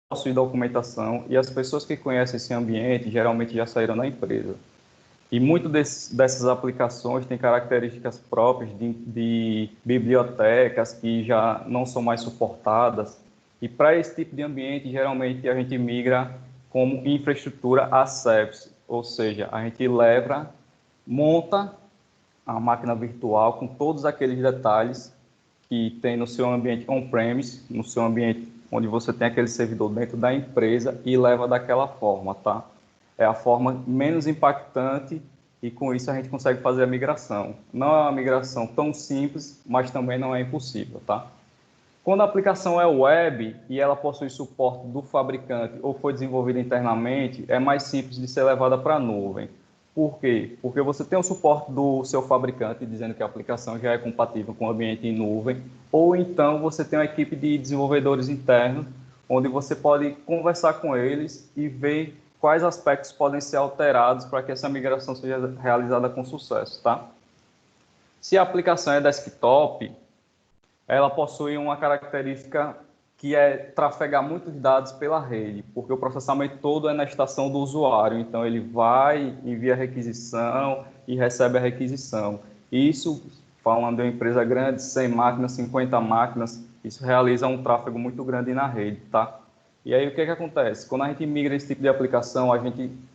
possui documentação e as pessoas que conhecem esse ambiente geralmente já saíram da empresa. E muito dessas aplicações têm características próprias de bibliotecas que já não são mais suportadas. E para esse tipo de ambiente, geralmente a gente migra como infraestrutura as service, ou seja, a gente monta a máquina virtual com todos aqueles detalhes que tem no seu ambiente on-premise, no seu ambiente onde você tem aquele servidor dentro da empresa e leva daquela forma, tá? É a forma menos impactante e com isso a gente consegue fazer a migração. Não é uma migração tão simples, mas também não é impossível, tá? Quando a aplicação é web e ela possui suporte do fabricante ou foi desenvolvida internamente, é mais simples de ser levada para a nuvem. Por quê? Porque você tem o suporte do seu fabricante dizendo que a aplicação já é compatível com o ambiente em nuvem, ou então você tem uma equipe de desenvolvedores internos, onde você pode conversar com eles e ver quais aspectos podem ser alterados para que essa migração seja realizada com sucesso, tá? Se a aplicação é desktop, ela possui uma característica que é trafegar muitos dados pela rede, porque o processamento todo é na estação do usuário, então ele vai, envia a requisição e recebe a requisição. Isso, falando de uma empresa grande, 100 máquinas, 50 máquinas, isso realiza um tráfego muito grande na rede, tá? E aí o que acontece? Quando a gente migra esse tipo de aplicação,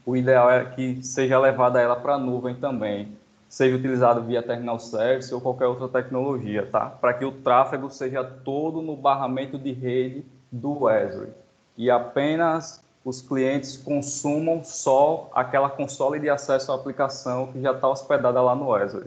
o ideal é que seja levada ela para a nuvem também, seja utilizado via terminal service ou qualquer outra tecnologia, tá? Para que o tráfego seja todo no barramento de rede do Azure e apenas os clientes consumam só aquela console de acesso à aplicação que já está hospedada lá no Azure.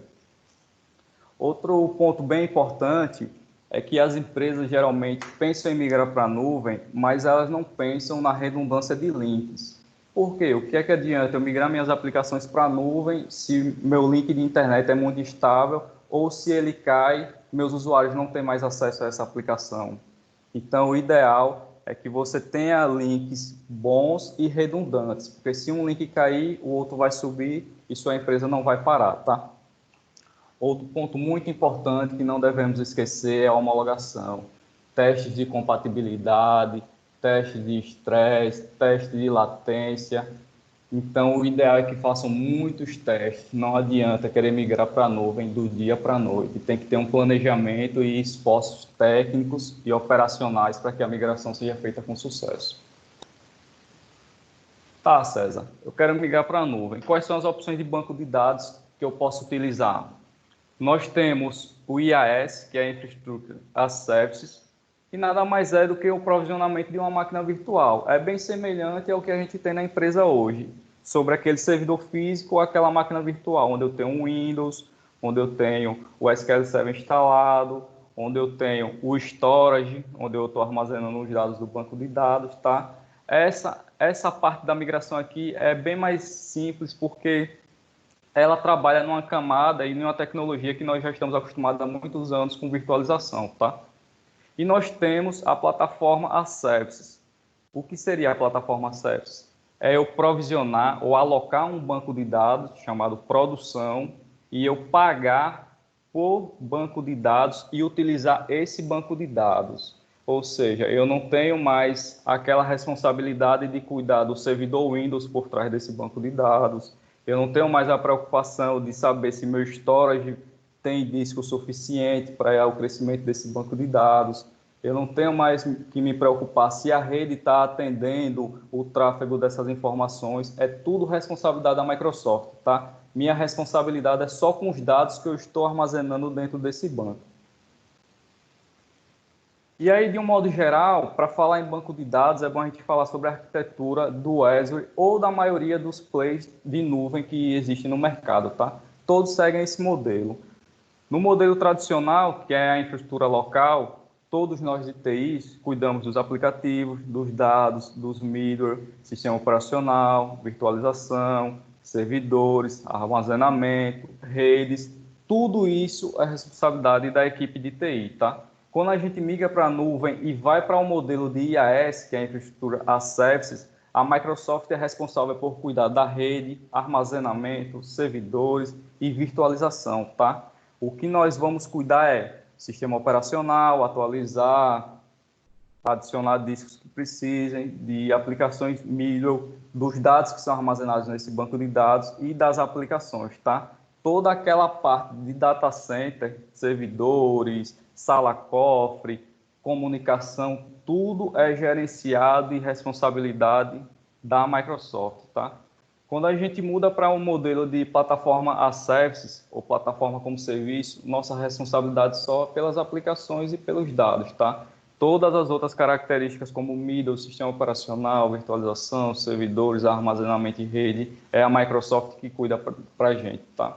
Outro ponto bem importante é que as empresas geralmente pensam em migrar para a nuvem, mas elas não pensam na redundância de links. Por quê? O que é que adianta eu migrar minhas aplicações para a nuvem se meu link de internet é muito instável ou se ele cai, meus usuários não têm mais acesso a essa aplicação? Então, o ideal é que você tenha links bons e redundantes, porque se um link cair, o outro vai subir e sua empresa não vai parar, tá? Outro ponto muito importante que não devemos esquecer é a homologação. Testes de compatibilidade, testes de estresse, testes de latência. Então, o ideal é que façam muitos testes. Não adianta querer migrar para a nuvem do dia para a noite. Tem que ter um planejamento e esforços técnicos e operacionais para que a migração seja feita com sucesso. Tá, César, eu quero migrar para a nuvem. Quais são as opções de banco de dados que eu posso utilizar? Nós temos o IaaS, que é a Infrastructure as Services, que nada mais é do que o provisionamento de uma máquina virtual. É bem semelhante ao que a gente tem na empresa hoje, sobre aquele servidor físico ou aquela máquina virtual, onde eu tenho um Windows, onde eu tenho o SQL Server instalado, onde eu tenho o storage, onde eu estou armazenando os dados do banco de dados, tá? Essa parte da migração aqui é bem mais simples, porque ela trabalha numa camada e numa tecnologia que nós já estamos acostumados há muitos anos com virtualização, tá? E nós temos a plataforma as Services. O que seria a plataforma as Services? É eu provisionar ou alocar um banco de dados chamado produção e eu pagar por banco de dados e utilizar esse banco de dados. Ou seja, eu não tenho mais aquela responsabilidade de cuidar do servidor Windows por trás desse banco de dados. Eu não tenho mais a preocupação de saber se meu storage tem disco suficiente para o crescimento desse banco de dados. Eu não tenho mais que me preocupar se a rede está atendendo o tráfego dessas informações. É tudo responsabilidade da Microsoft, tá? Minha responsabilidade é só com os dados que eu estou armazenando dentro desse banco. E aí, de um modo geral, para falar em banco de dados, é bom a gente falar sobre a arquitetura do Azure ou da maioria dos players de nuvem que existem no mercado, tá? Todos seguem esse modelo. No modelo tradicional, que é a infraestrutura local, todos nós de TIs cuidamos dos aplicativos, dos dados, dos middleware, sistema operacional, virtualização, servidores, armazenamento, redes. Tudo isso é responsabilidade da equipe de TI, tá? Quando a gente migra para a nuvem e vai para um modelo de IaaS, que é a infraestrutura as services, a Microsoft é responsável por cuidar da rede, armazenamento, servidores e virtualização, tá? O que nós vamos cuidar é sistema operacional, atualizar, adicionar discos que precisem, de aplicações middle, dos dados que são armazenados nesse banco de dados e das aplicações, tá? Toda aquela parte de data center, servidores, sala-cofre, comunicação, tudo é gerenciado e responsabilidade da Microsoft, tá? Quando a gente muda para um modelo de plataforma as services, ou plataforma como serviço, nossa responsabilidade só é pelas aplicações e pelos dados, tá? Todas as outras características, como middle, sistema operacional, virtualização, servidores, armazenamento em rede, é a Microsoft que cuida para a gente, tá?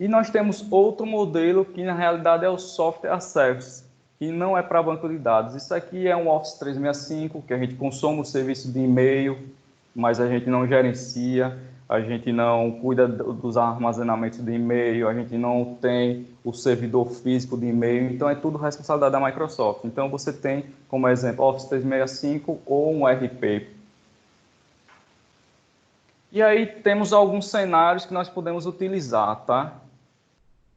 E nós temos outro modelo que, na realidade, é o Software as Service, que não é para banco de dados. Isso aqui é um Office 365, que a gente consome o serviço de e-mail, mas a gente não gerencia, a gente não cuida dos armazenamentos de e-mail, a gente não tem o servidor físico de e-mail, então é tudo responsabilidade da Microsoft. Então você tem, como exemplo, Office 365 ou um RP. E aí temos alguns cenários que nós podemos utilizar, tá?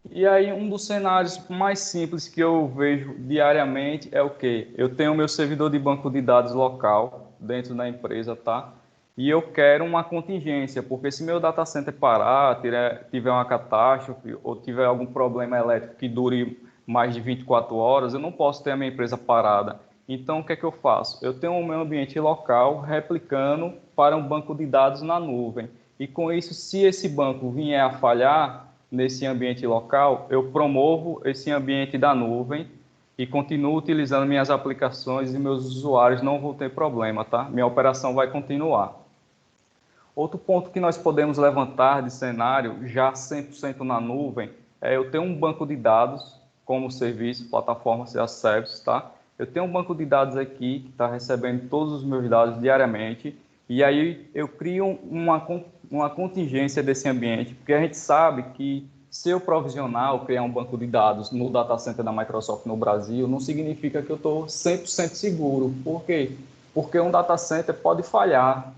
E aí um dos cenários mais simples que eu vejo diariamente é o quê? Eu tenho o meu servidor de banco de dados local dentro da empresa, tá? E eu quero uma contingência, porque se meu data center parar, tiver uma catástrofe ou tiver algum problema elétrico que dure mais de 24 horas, eu não posso ter a minha empresa parada. Então, o que é que eu faço? Eu tenho o meu ambiente local replicando para um banco de dados na nuvem. E com isso, se esse banco vier a falhar nesse ambiente local, eu promovo esse ambiente da nuvem e continuo utilizando minhas aplicações e meus usuários não vão ter problema, tá? Minha operação vai continuar. Outro ponto que nós podemos levantar de cenário, já 100% na nuvem, é eu tenho um banco de dados como serviço, plataforma as services, tá? Eu tenho um banco de dados aqui que está recebendo todos os meus dados diariamente e aí eu crio uma contingência desse ambiente, porque a gente sabe que se eu provisionar ou criar um banco de dados no data center da Microsoft no Brasil, não significa que eu estou 100% seguro. Por quê? Porque um data center pode falhar,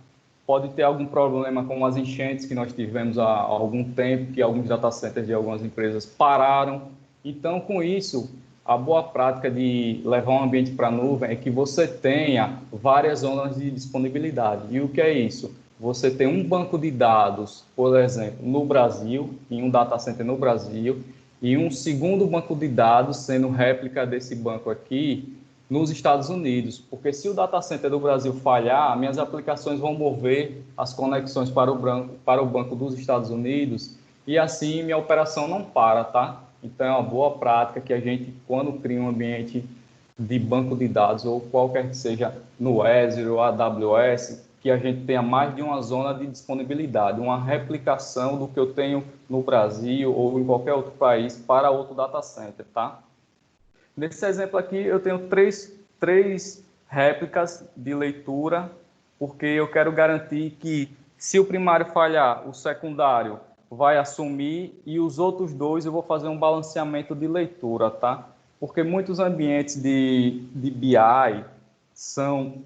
pode ter algum problema com as enchentes que nós tivemos há algum tempo, que alguns data centers de algumas empresas pararam. Então, com isso, a boa prática de levar um ambiente para a nuvem é que você tenha várias zonas de disponibilidade. E o que é isso? Você tem um banco de dados, por exemplo, no Brasil, em um data center no Brasil, e um segundo banco de dados sendo réplica desse banco aqui nos Estados Unidos, porque se o data center do Brasil falhar, minhas aplicações vão mover as conexões para o banco dos Estados Unidos e assim minha operação não para, tá? Então é uma boa prática que a gente, quando cria um ambiente de banco de dados ou qualquer que seja no Azure ou AWS, que a gente tenha mais de uma zona de disponibilidade, uma replicação do que eu tenho no Brasil ou em qualquer outro país para outro data center, tá? Nesse exemplo aqui, eu tenho três réplicas de leitura, porque eu quero garantir que, se o primário falhar, o secundário vai assumir e os outros dois eu vou fazer um balanceamento de leitura, tá? Porque muitos ambientes de BI são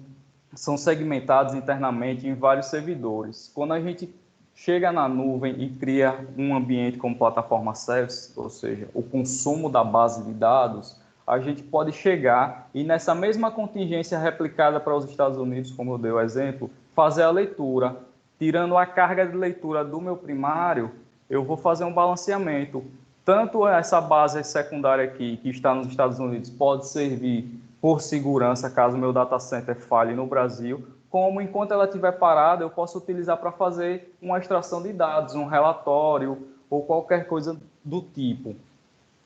segmentados internamente em vários servidores. Quando a gente chega na nuvem e cria um ambiente como plataforma service, ou seja, o consumo da base de dados, a gente pode chegar e nessa mesma contingência replicada para os Estados Unidos, como eu dei o exemplo, fazer a leitura. Tirando a carga de leitura do meu primário, eu vou fazer um balanceamento. Tanto essa base secundária aqui, que está nos Estados Unidos, pode servir por segurança, caso o meu data center falhe no Brasil, como enquanto ela estiver parada, eu posso utilizar para fazer uma extração de dados, um relatório ou qualquer coisa do tipo.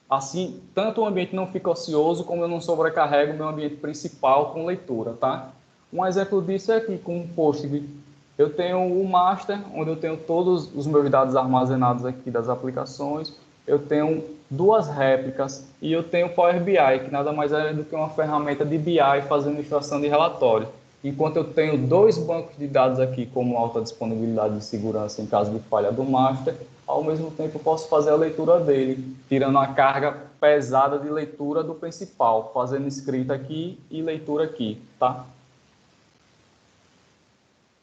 Assim, tanto o ambiente não fica ocioso, como eu não sobrecarrego o meu ambiente principal com leitura, tá? Um exemplo disso é aqui com o Postgre. Eu tenho o master, onde eu tenho todos os meus dados armazenados aqui das aplicações. Eu tenho duas réplicas e eu tenho o Power BI, que nada mais é do que uma ferramenta de BI fazendo extração de relatório. Enquanto eu tenho dois bancos de dados aqui como alta disponibilidade de segurança em caso de falha do master, ao mesmo tempo eu posso fazer a leitura dele, tirando a carga pesada de leitura do principal, fazendo escrita aqui e leitura aqui, tá?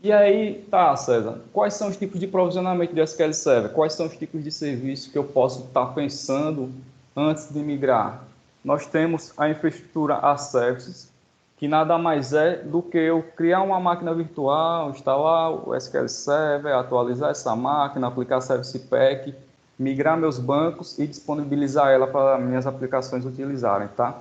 E aí, tá, César, quais são os tipos de provisionamento de SQL Server? Quais são os tipos de serviços que eu posso estar pensando antes de migrar? Nós temos a infraestrutura as services, que nada mais é do que eu criar uma máquina virtual, instalar o SQL Server, atualizar essa máquina, aplicar Service Pack, migrar meus bancos e disponibilizar ela para minhas aplicações utilizarem, tá?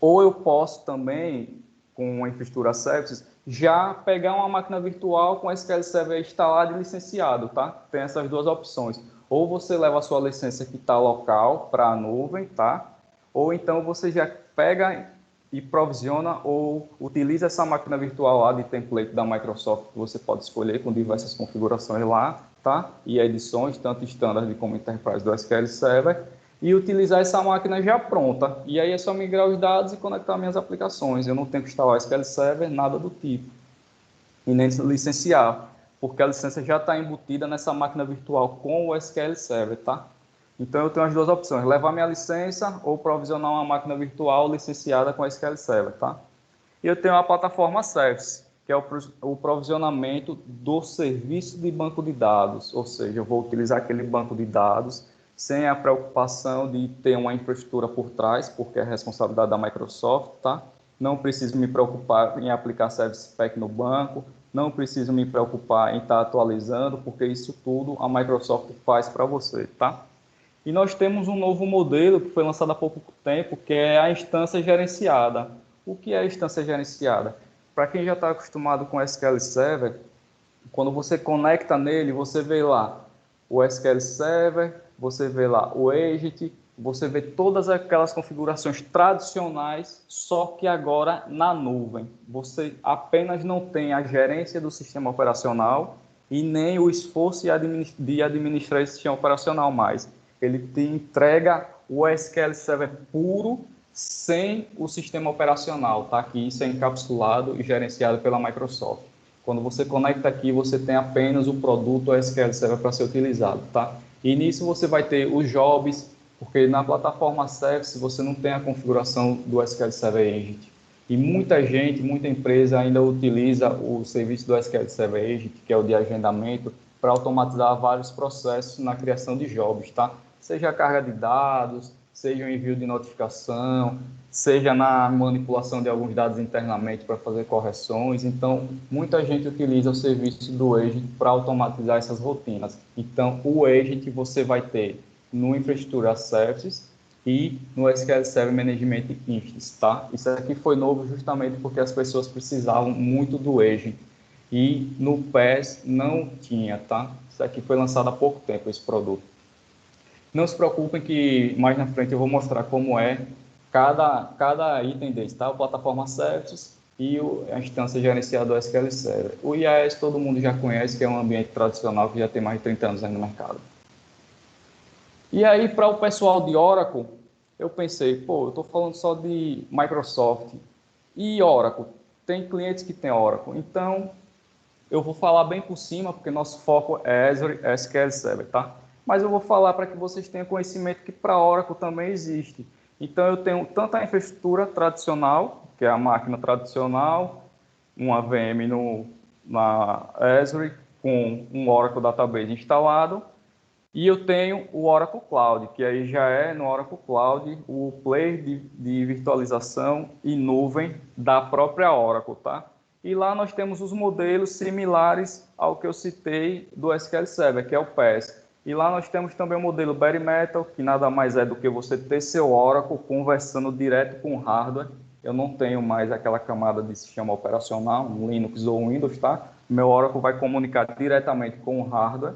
Ou eu posso também, com a infraestrutura Services, já pegar uma máquina virtual com SQL Server instalado e licenciado, tá? Tem essas duas opções. Ou você leva a sua licença que está local para a nuvem, tá? Ou então você já pega e provisiona ou utiliza essa máquina virtual lá de template da Microsoft que você pode escolher com diversas configurações lá, tá? E edições, tanto standard como enterprise do SQL Server, e utilizar essa máquina já pronta. E aí é só migrar os dados e conectar minhas aplicações. Eu não tenho que instalar SQL Server, nada do tipo. E nem licenciar, porque a licença já está embutida nessa máquina virtual com o SQL Server, tá? Então eu tenho as duas opções, levar minha licença ou provisionar uma máquina virtual licenciada com SQL Server, tá? E eu tenho a plataforma Service, que é o provisionamento do serviço de banco de dados, ou seja, eu vou utilizar aquele banco de dados sem a preocupação de ter uma infraestrutura por trás, porque é responsabilidade da Microsoft, tá? Não preciso me preocupar em aplicar Service Pack no banco, não preciso me preocupar em estar atualizando, porque isso tudo a Microsoft faz para você, tá? E nós temos um novo modelo que foi lançado há pouco tempo, que é a instância gerenciada. O que é a instância gerenciada? Para quem já está acostumado com SQL Server, quando você conecta nele, você vê lá o SQL Server, você vê lá o agent, você vê todas aquelas configurações tradicionais, só que agora na nuvem. Você apenas não tem a gerência do sistema operacional e nem o esforço de administrar esse sistema operacional mais. Ele te entrega o SQL Server puro, sem o sistema operacional, tá? Que isso é encapsulado e gerenciado pela Microsoft. Quando você conecta aqui, você tem apenas o produto SQL Server para ser utilizado, tá? E nisso você vai ter os jobs, porque na plataforma Service você não tem a configuração do SQL Server Agent. E muita gente, muita empresa ainda utiliza o serviço do SQL Server Agent, que é o de agendamento, para automatizar vários processos na criação de jobs, tá? Seja a carga de dados, seja o envio de notificação, seja na manipulação de alguns dados internamente para fazer correções. Então, muita gente utiliza o serviço do Agent para automatizar essas rotinas. Então, o Agent você vai ter no Infraestrutura Services e no SQL Server Management Instance, tá? Isso aqui foi novo justamente porque as pessoas precisavam muito do Agent e no PES não tinha, tá? Isso aqui foi lançado há pouco tempo, esse produto. Não se preocupem que mais na frente eu vou mostrar como é cada item desse, tá? A plataforma Services e a instância gerenciada do SQL Server. O IAS todo mundo já conhece, que é um ambiente tradicional que já tem mais de 30 anos aí no mercado. E aí, para o pessoal de Oracle, eu pensei, pô, eu estou falando só de Microsoft e Oracle. Tem clientes que têm Oracle, então eu vou falar bem por cima, porque nosso foco é Azure SQL Server, tá? Mas eu vou falar para que vocês tenham conhecimento que para Oracle também existe. Então, eu tenho tanto a infraestrutura tradicional, que é a máquina tradicional, uma VM na Azure, com um Oracle Database instalado, e eu tenho o Oracle Cloud, que aí já é no Oracle Cloud o player de virtualização e nuvem da própria Oracle, tá? E lá nós temos os modelos similares ao que eu citei do SQL Server, que é o PES. E lá nós temos também o modelo Bare Metal, que nada mais é do que você ter seu Oracle conversando direto com o hardware. Eu não tenho mais aquela camada de sistema operacional, um Linux ou Windows, tá? Meu Oracle vai comunicar diretamente com o hardware.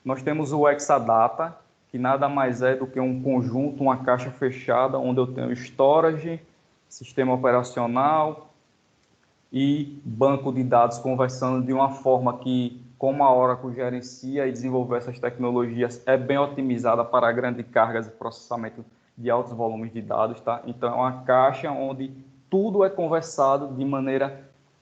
Nós temos o Exadata, que nada mais é do que um conjunto, uma caixa fechada, onde eu tenho storage, sistema operacional e banco de dados conversando de uma forma que, como a Oracle gerencia e desenvolveu essas tecnologias, é bem otimizada para grandes cargas de processamento de altos volumes de dados, tá? Então, é uma caixa onde tudo é conversado de maneira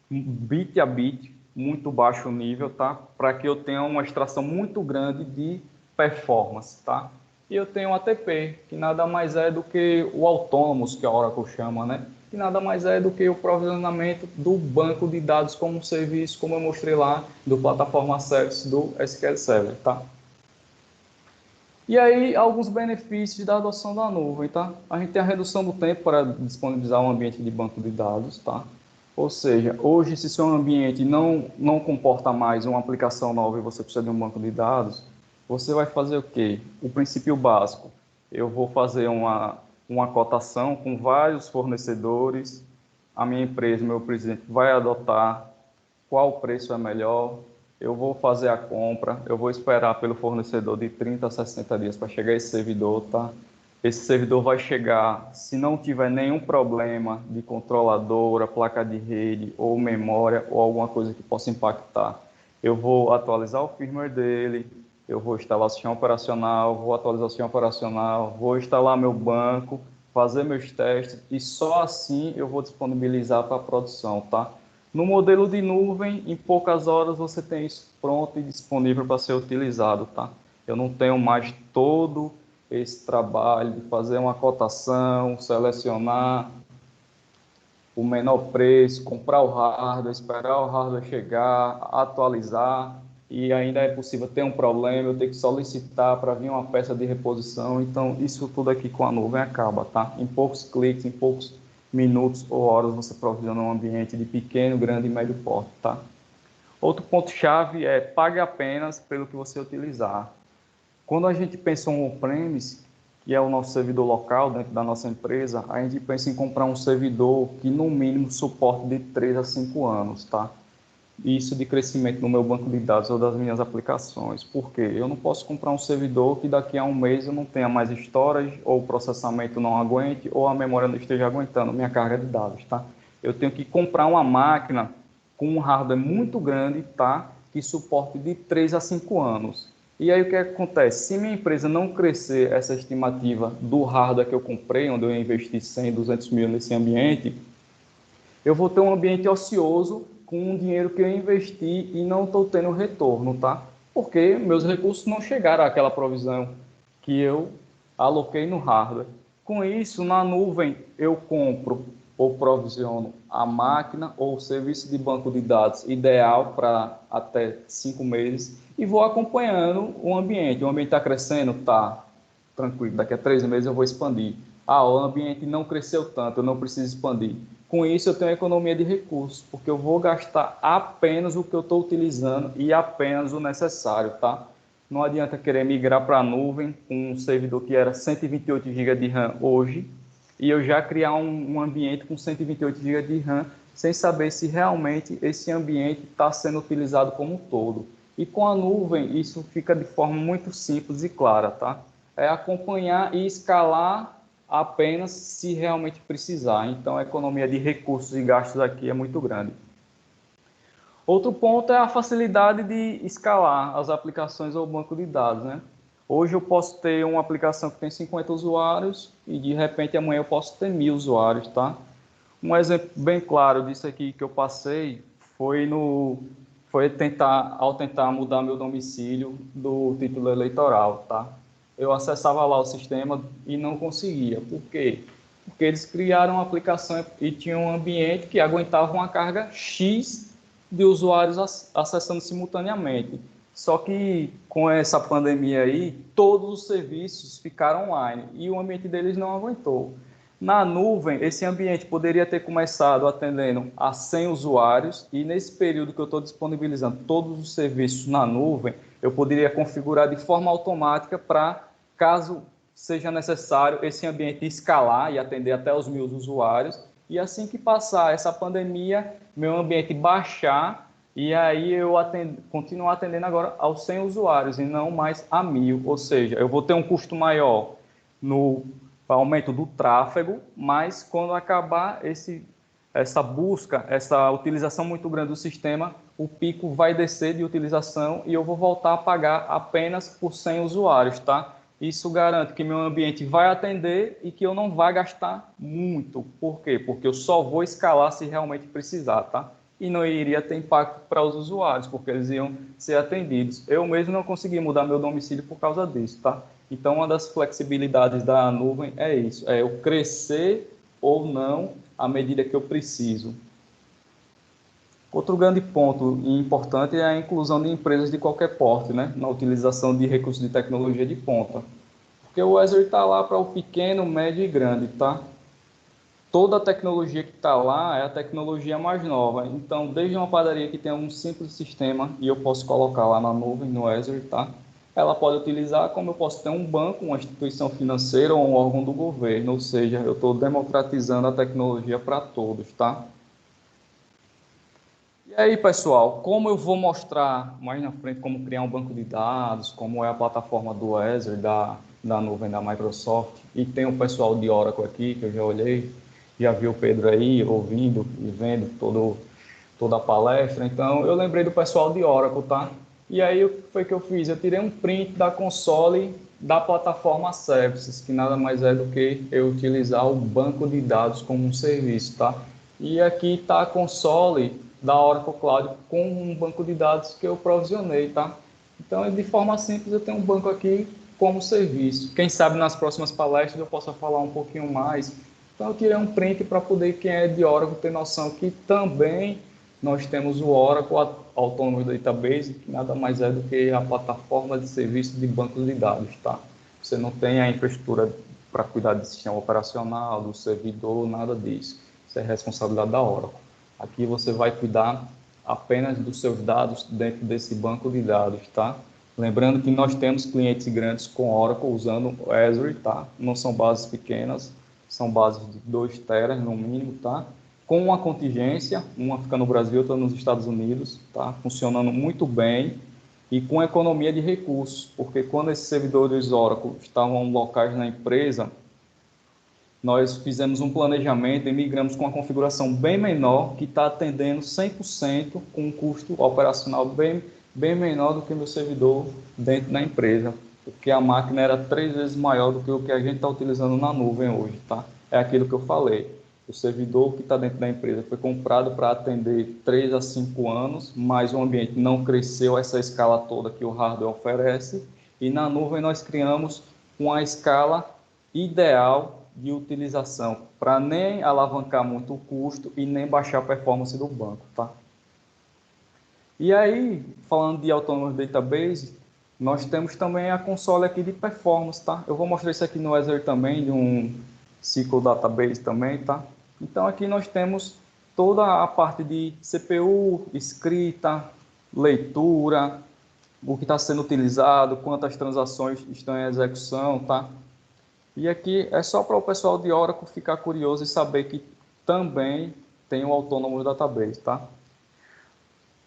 bit a bit, muito baixo nível, tá? Para que eu tenha uma extração muito grande de performance, tá? E eu tenho o ATP, que nada mais é do que o Autonomous, que a Oracle chama, né? Que nada mais é do que o provisionamento do banco de dados como um serviço, como eu mostrei lá, do plataforma Service do SQL Server, tá? E aí, alguns benefícios da adoção da nuvem, tá? A gente tem a redução do tempo para disponibilizar um ambiente de banco de dados, tá? Ou seja, hoje, se seu ambiente não comporta mais uma aplicação nova e você precisa de um banco de dados, você vai fazer o quê? O princípio básico. Eu vou fazer uma cotação com vários fornecedores, a minha empresa, meu presidente, vai adotar qual preço é melhor, eu vou fazer a compra, eu vou esperar pelo fornecedor de 30 a 60 dias para chegar esse servidor, tá? Esse servidor vai chegar, se não tiver nenhum problema de controladora, placa de rede ou memória ou alguma coisa que possa impactar, eu vou atualizar o firmware dele, eu vou instalar o sistema operacional, vou atualizar o sistema operacional, vou instalar meu banco, fazer meus testes e só assim eu vou disponibilizar para a produção, tá? No modelo de nuvem, em poucas horas você tem isso pronto e disponível para ser utilizado, tá? Eu não tenho mais todo esse trabalho de fazer uma cotação, selecionar o menor preço, comprar o hardware, esperar o hardware chegar, atualizar, e ainda é possível ter um problema, eu ter que solicitar para vir uma peça de reposição. Então, isso tudo aqui com a nuvem acaba, tá? Em poucos cliques, em poucos minutos ou horas, você provisiona um ambiente de pequeno, grande e médio porte, tá? Outro ponto-chave é pague apenas pelo que você utilizar. Quando a gente pensa em on-premise, que é o nosso servidor local dentro da nossa empresa, a gente pensa em comprar um servidor que no mínimo suporte de 3 a 5 anos, tá? Isso de crescimento no meu banco de dados ou das minhas aplicações. Por quê? Eu não posso comprar um servidor que daqui a um mês eu não tenha mais storage, ou o processamento não aguente, ou a memória não esteja aguentando minha carga de dados, tá? Eu tenho que comprar uma máquina com um hardware muito grande, tá? Que suporte de 3 a 5 anos. E aí o que acontece? Se minha empresa não crescer essa estimativa do hardware que eu comprei, onde eu investi 100, 200 mil nesse ambiente, eu vou ter um ambiente ocioso com um dinheiro que eu investi e não estou tendo retorno, tá? Porque meus recursos não chegaram àquela provisão que eu aloquei no hardware. Com isso, na nuvem, eu compro ou provisiono a máquina ou o serviço de banco de dados ideal para até 5 meses e vou acompanhando o ambiente. O ambiente está crescendo? Tá. Tranquilo, daqui a 3 meses eu vou expandir. Ah, o ambiente não cresceu tanto, eu não preciso expandir. Com isso, eu tenho economia de recursos, porque eu vou gastar apenas o que eu estou utilizando e apenas o necessário, tá? Não adianta querer migrar para a nuvem com um servidor que era 128 GB de RAM hoje e eu já criar um ambiente com 128 GB de RAM sem saber se realmente esse ambiente está sendo utilizado como um todo. E com a nuvem, isso fica de forma muito simples e clara, tá? É acompanhar e escalar apenas se realmente precisar. Então, a economia de recursos e gastos aqui é muito grande. Outro ponto é a facilidade de escalar as aplicações ao banco de dados, né? Hoje eu posso ter uma aplicação que tem 50 usuários e de repente amanhã eu posso ter 1.000 usuários, tá? Um exemplo bem claro disso aqui que eu passei foi ao tentar mudar meu domicílio do título eleitoral, tá? Eu acessava lá o sistema e não conseguia. Por quê? Porque eles criaram uma aplicação e tinham um ambiente que aguentava uma carga X de usuários acessando simultaneamente. Só que com essa pandemia aí, todos os serviços ficaram online e o ambiente deles não aguentou. Na nuvem, esse ambiente poderia ter começado atendendo a 100 usuários e nesse período que eu estou disponibilizando todos os serviços na nuvem, eu poderia configurar de forma automática para, caso seja necessário, esse ambiente escalar e atender até os 1.000 usuários. E assim que passar essa pandemia, meu ambiente baixar e aí eu continuar atendendo agora aos 100 usuários e não mais a 1.000. Ou seja, eu vou ter um custo maior no aumento do tráfego, mas quando acabar essa busca, essa utilização muito grande do sistema, o pico vai descer de utilização e eu vou voltar a pagar apenas por 100 usuários, tá? Isso garante que meu ambiente vai atender e que eu não vai gastar muito. Por quê? Porque eu só vou escalar se realmente precisar, tá? E não iria ter impacto para os usuários, porque eles iam ser atendidos. Eu mesmo não consegui mudar meu domicílio por causa disso, tá? Então, uma das flexibilidades da nuvem é isso, é eu crescer ou não à medida que eu preciso. Outro grande ponto importante é a inclusão de empresas de qualquer porte, né, na utilização de recursos de tecnologia de ponta. Porque o Azure está lá para o pequeno, médio e grande, tá? toda a tecnologia que está lá é a tecnologia mais nova. Então, desde uma padaria que tem um simples sistema e eu posso colocar lá na nuvem, no Azure, tá? Ela pode utilizar, como eu posso ter um banco, uma instituição financeira ou um órgão do governo, ou seja, eu estou democratizando a tecnologia para todos, tá? E aí, pessoal, como eu vou mostrar mais na frente como criar um banco de dados, como é a plataforma do Azure, da nuvem da Microsoft, e tem o pessoal de Oracle aqui, que eu já olhei, já vi o Pedro aí, ouvindo e vendo toda a palestra, então eu lembrei do pessoal de Oracle, tá? E aí, o que foi que eu fiz? Eu tirei um print da console da plataforma Services, que nada mais é do que eu utilizar o banco de dados como um serviço, tá? E aqui está a console da Oracle Cloud com um banco de dados que eu provisionei, tá? Então, de forma simples, eu tenho um banco aqui como serviço. Quem sabe nas próximas palestras eu possa falar um pouquinho mais. Então, eu tirei um print para poder quem é de Oracle ter noção que também nós temos o Oracle Autonomous Database, que nada mais é do que a plataforma de serviço de bancos de dados, tá? Você não tem a infraestrutura para cuidar do sistema operacional, do servidor, nada disso. Isso é responsabilidade da Oracle. Aqui você vai cuidar apenas dos seus dados dentro desse banco de dados, tá? Lembrando que nós temos clientes grandes com Oracle usando o Azure, tá? Não são bases pequenas, são bases de 2 teras no mínimo, tá? Com uma contingência, uma fica no Brasil, outra nos Estados Unidos, tá? Funcionando muito bem e com economia de recursos, porque quando esses servidores Oracle estavam locais na empresa, nós fizemos um planejamento e migramos com uma configuração bem menor, que está atendendo 100% com um custo operacional bem menor do que o meu servidor dentro da empresa, porque a máquina era 3 vezes maior do que o que a gente está utilizando na nuvem hoje, tá? É aquilo que eu falei. O servidor que está dentro da empresa foi comprado para atender 3 a 5 anos, mas o ambiente não cresceu essa escala toda que o hardware oferece, e na nuvem nós criamos uma escala ideal de utilização, para nem alavancar muito o custo e nem baixar a performance do banco, tá? E aí, falando de Autonomous Database, nós temos também a console aqui de performance, tá? Eu vou mostrar isso aqui no Azure também, de um SQL Database também, tá? Então, aqui nós temos toda a parte de CPU, escrita, leitura, o que está sendo utilizado, quantas transações estão em execução, tá? E aqui é só para o pessoal de Oracle ficar curioso e saber que também tem o Autonomous Database, tá?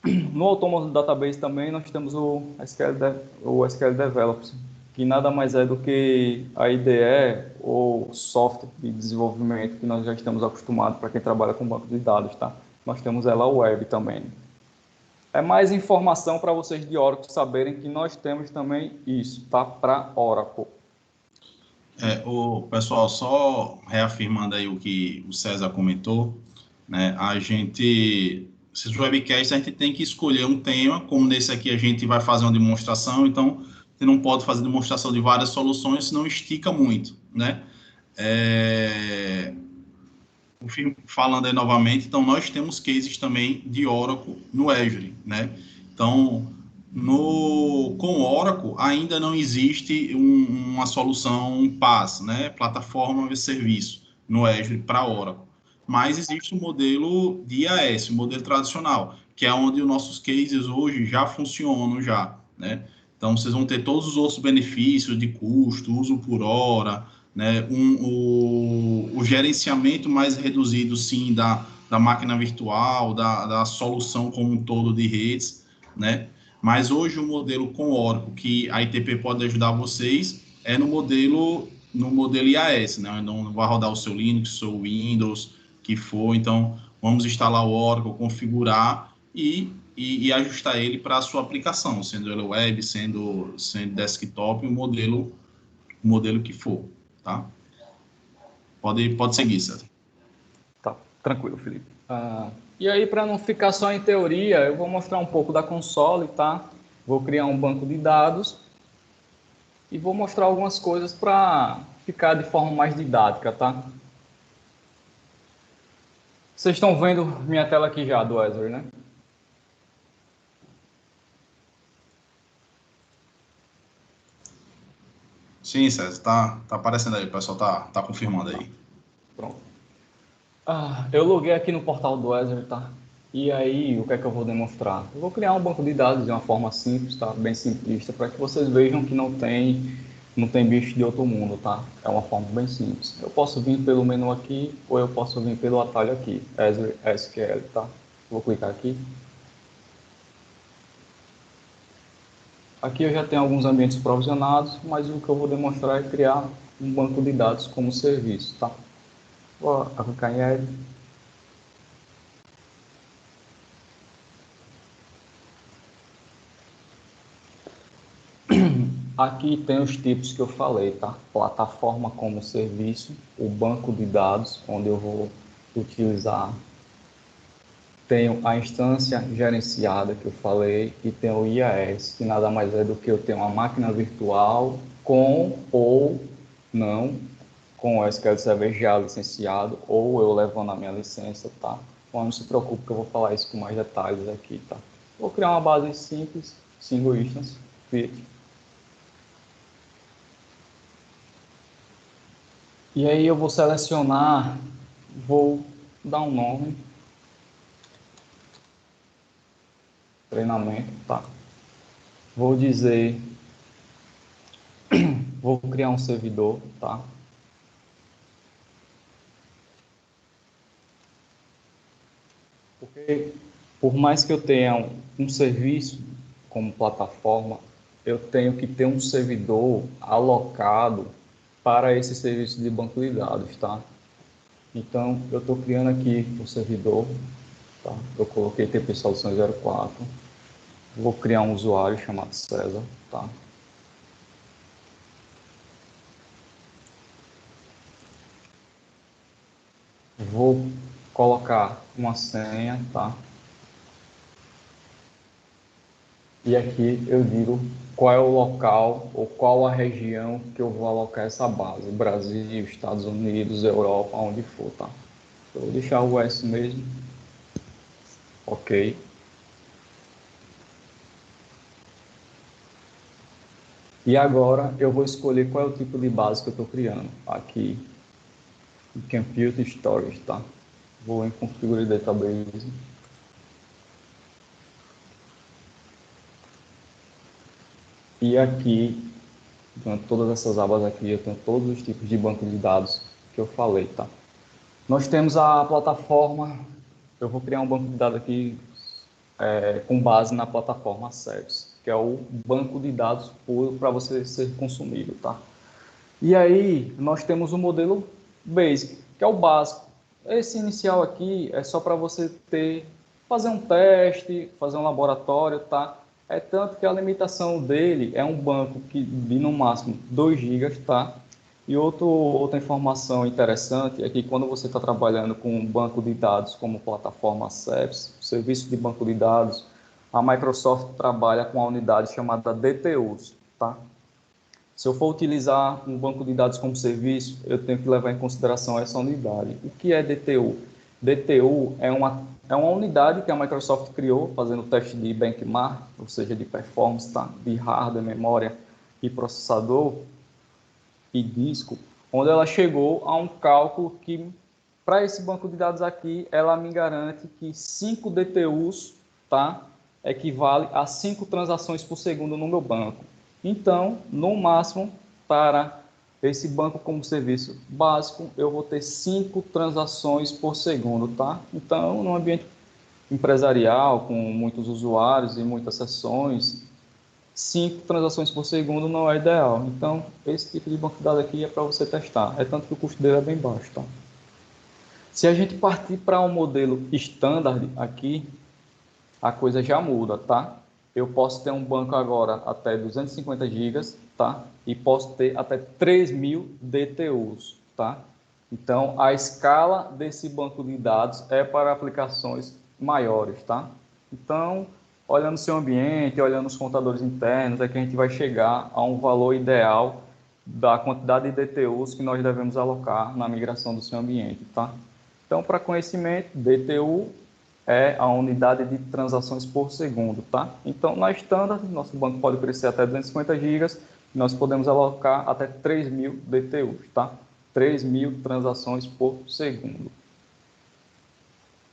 No Autonomous Database também nós temos o SQL Developers, que nada mais é do que a IDE ou software de desenvolvimento que nós já estamos acostumados para quem trabalha com banco de dados, tá? Nós temos ela web também. É mais informação para vocês de Oracle saberem que nós temos também isso, tá? Para Oracle. O pessoal, só reafirmando aí o que o César comentou, né? Esses webcasts, a gente tem que escolher um tema, como nesse aqui a gente vai fazer uma demonstração, então você não pode fazer demonstração de várias soluções, senão estica muito, né? Falando aí novamente, então nós temos cases também de Oracle no Azure, né? Então, com Oracle ainda não existe uma solução PaaS, né? Plataforma de serviço no Azure para Oracle, mas existe um modelo de IaaS, um modelo tradicional, que é onde os nossos cases hoje já funcionam já, né? Então, vocês vão ter todos os outros benefícios de custo, uso por hora, né? O gerenciamento mais reduzido, sim, da máquina virtual, da solução como um todo de redes, né? Mas hoje o modelo com Oracle, que a ITP pode ajudar vocês, é no modelo IaaS, né? Não vai rodar o seu Linux, o seu Windows, que for. Então, vamos instalar o Oracle, configurar e ajustar ele para a sua aplicação, sendo ele web, sendo desktop, o modelo que for, tá? Pode seguir, César. Tá, tranquilo, Felipe. E aí, para não ficar só em teoria, eu vou mostrar um pouco da console, tá? Vou criar um banco de dados e vou mostrar algumas coisas para ficar de forma mais didática, tá? Vocês estão vendo minha tela aqui já do Azure, né? Sim, César, tá aparecendo aí, o pessoal tá confirmando aí. Pronto. Eu loguei aqui no portal do Azure, tá? E aí, o que é que eu vou demonstrar? Eu vou criar um banco de dados de uma forma simples, tá? Bem simplista, para que vocês vejam que não tem bicho de outro mundo, tá? É uma forma bem simples. Eu posso vir pelo menu aqui, ou eu posso vir pelo atalho aqui, Azure SQL, tá? Vou clicar aqui. Aqui eu já tenho alguns ambientes provisionados, mas o que eu vou demonstrar é criar um banco de dados como serviço, tá? Vou clicar em Add. Aqui tem os tipos que eu falei, tá? Plataforma como serviço, o banco de dados, onde eu vou utilizar. Tenho a instância gerenciada que eu falei e tenho o IAS, que nada mais é do que eu ter uma máquina virtual com ou não, com o SQL Server já licenciado, ou eu levando a minha licença, tá? Então não se preocupe que eu vou falar isso com mais detalhes aqui, tá? Vou criar uma base simples, single instance, create. E aí eu vou selecionar, vou dar um nome, treinamento, tá? Vou dizer, vou criar um servidor, tá? Porque por mais que eu tenha um serviço como plataforma, eu tenho que ter um servidor alocado para esse serviço de banco de dados, tá? Então, eu estou criando aqui o servidor, tá? Eu coloquei TP Solução 04, vou criar um usuário chamado César, tá? Vou colocar uma senha, tá? E aqui eu digo qual é o local ou qual a região que eu vou alocar essa base. Brasil, Estados Unidos, Europa, onde for, tá? Eu vou deixar o US mesmo. Ok. E agora eu vou escolher qual é o tipo de base que eu estou criando. Aqui, Compute Storage, tá? Vou em Configure Database. E aqui, durante todas essas abas aqui, eu tenho todos os tipos de banco de dados que eu falei, tá? Nós temos a plataforma, eu vou criar um banco de dados aqui com base na plataforma Service, que é o banco de dados puro para você ser consumido, tá? E aí, nós temos o modelo Basic, que é o básico. Esse inicial aqui é só para você fazer um teste, fazer um laboratório, tá? É tanto que a limitação dele é um banco que de no máximo 2 GB, tá? E outra informação interessante é que quando você está trabalhando com um banco de dados como plataforma SEPS, serviço de banco de dados, a Microsoft trabalha com a unidade chamada DTUs, tá? Se eu for utilizar um banco de dados como serviço, eu tenho que levar em consideração essa unidade. O que é DTU? DTU é uma unidade que a Microsoft criou, fazendo teste de benchmark, ou seja, de performance, tá? De hardware, memória e processador e disco, onde ela chegou a um cálculo que, para esse banco de dados aqui, ela me garante que 5 DTUs, tá, equivale a 5 transações por segundo no meu banco. Então, no máximo, para esse banco como serviço básico, eu vou ter 5 transações por segundo, tá? Então, no ambiente empresarial, com muitos usuários e muitas sessões, 5 transações por segundo não é ideal. Então, esse tipo de banco de dados aqui é para você testar. É tanto que o custo dele é bem baixo, tá? Se a gente partir para um modelo standard aqui, a coisa já muda, tá? Eu posso ter um banco agora até 250 GB, tá? E posso ter até 3.000 DTUs, tá? Então, a escala desse banco de dados é para aplicações maiores, tá? Então, olhando o seu ambiente, olhando os contadores internos, é que a gente vai chegar a um valor ideal da quantidade de DTUs que nós devemos alocar na migração do seu ambiente, tá? Então, para conhecimento, DTU é a unidade de transações por segundo, tá? Então, na standard, nosso banco pode crescer até 250 GB, nós podemos alocar até 3.000 DTUs, tá? 3.000 transações por segundo.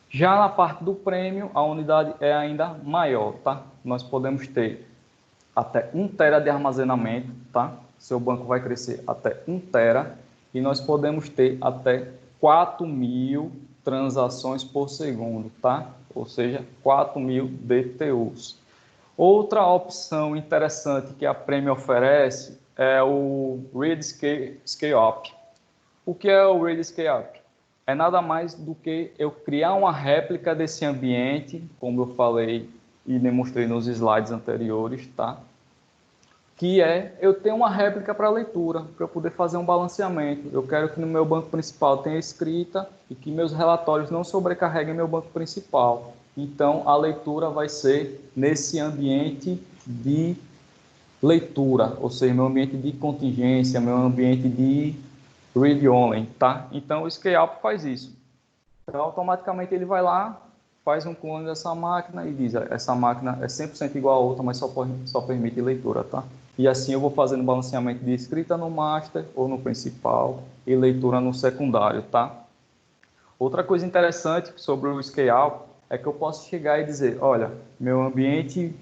Já na parte do Premium, a unidade é ainda maior, tá? Nós podemos ter até 1 tera de armazenamento, tá? Seu banco vai crescer até 1 tera e nós podemos ter até 4.000 transações por segundo, tá? Ou seja, 4.000 DTUs. Outra opção interessante que a Premium oferece é o Read Scale Up. O que é o Read Scale Up? É nada mais do que eu criar uma réplica desse ambiente, como eu falei e demonstrei nos slides anteriores, tá? Que é eu ter uma réplica para leitura, para eu poder fazer um balanceamento. Eu quero que no meu banco principal tenha escrita e que meus relatórios não sobrecarreguem meu banco principal. Então, a leitura vai ser nesse ambiente de leitura, ou seja, meu ambiente de contingência, meu ambiente de read-only, tá? Então, o Scale-up faz isso. Então, automaticamente ele vai lá, faz um clone dessa máquina e diz, essa máquina é 100% igual a outra, mas só permite leitura, tá? E assim eu vou fazendo balanceamento de escrita no master ou no principal e leitura no secundário, tá? Outra coisa interessante sobre o Scale é que eu posso chegar e dizer, olha, meu ambiente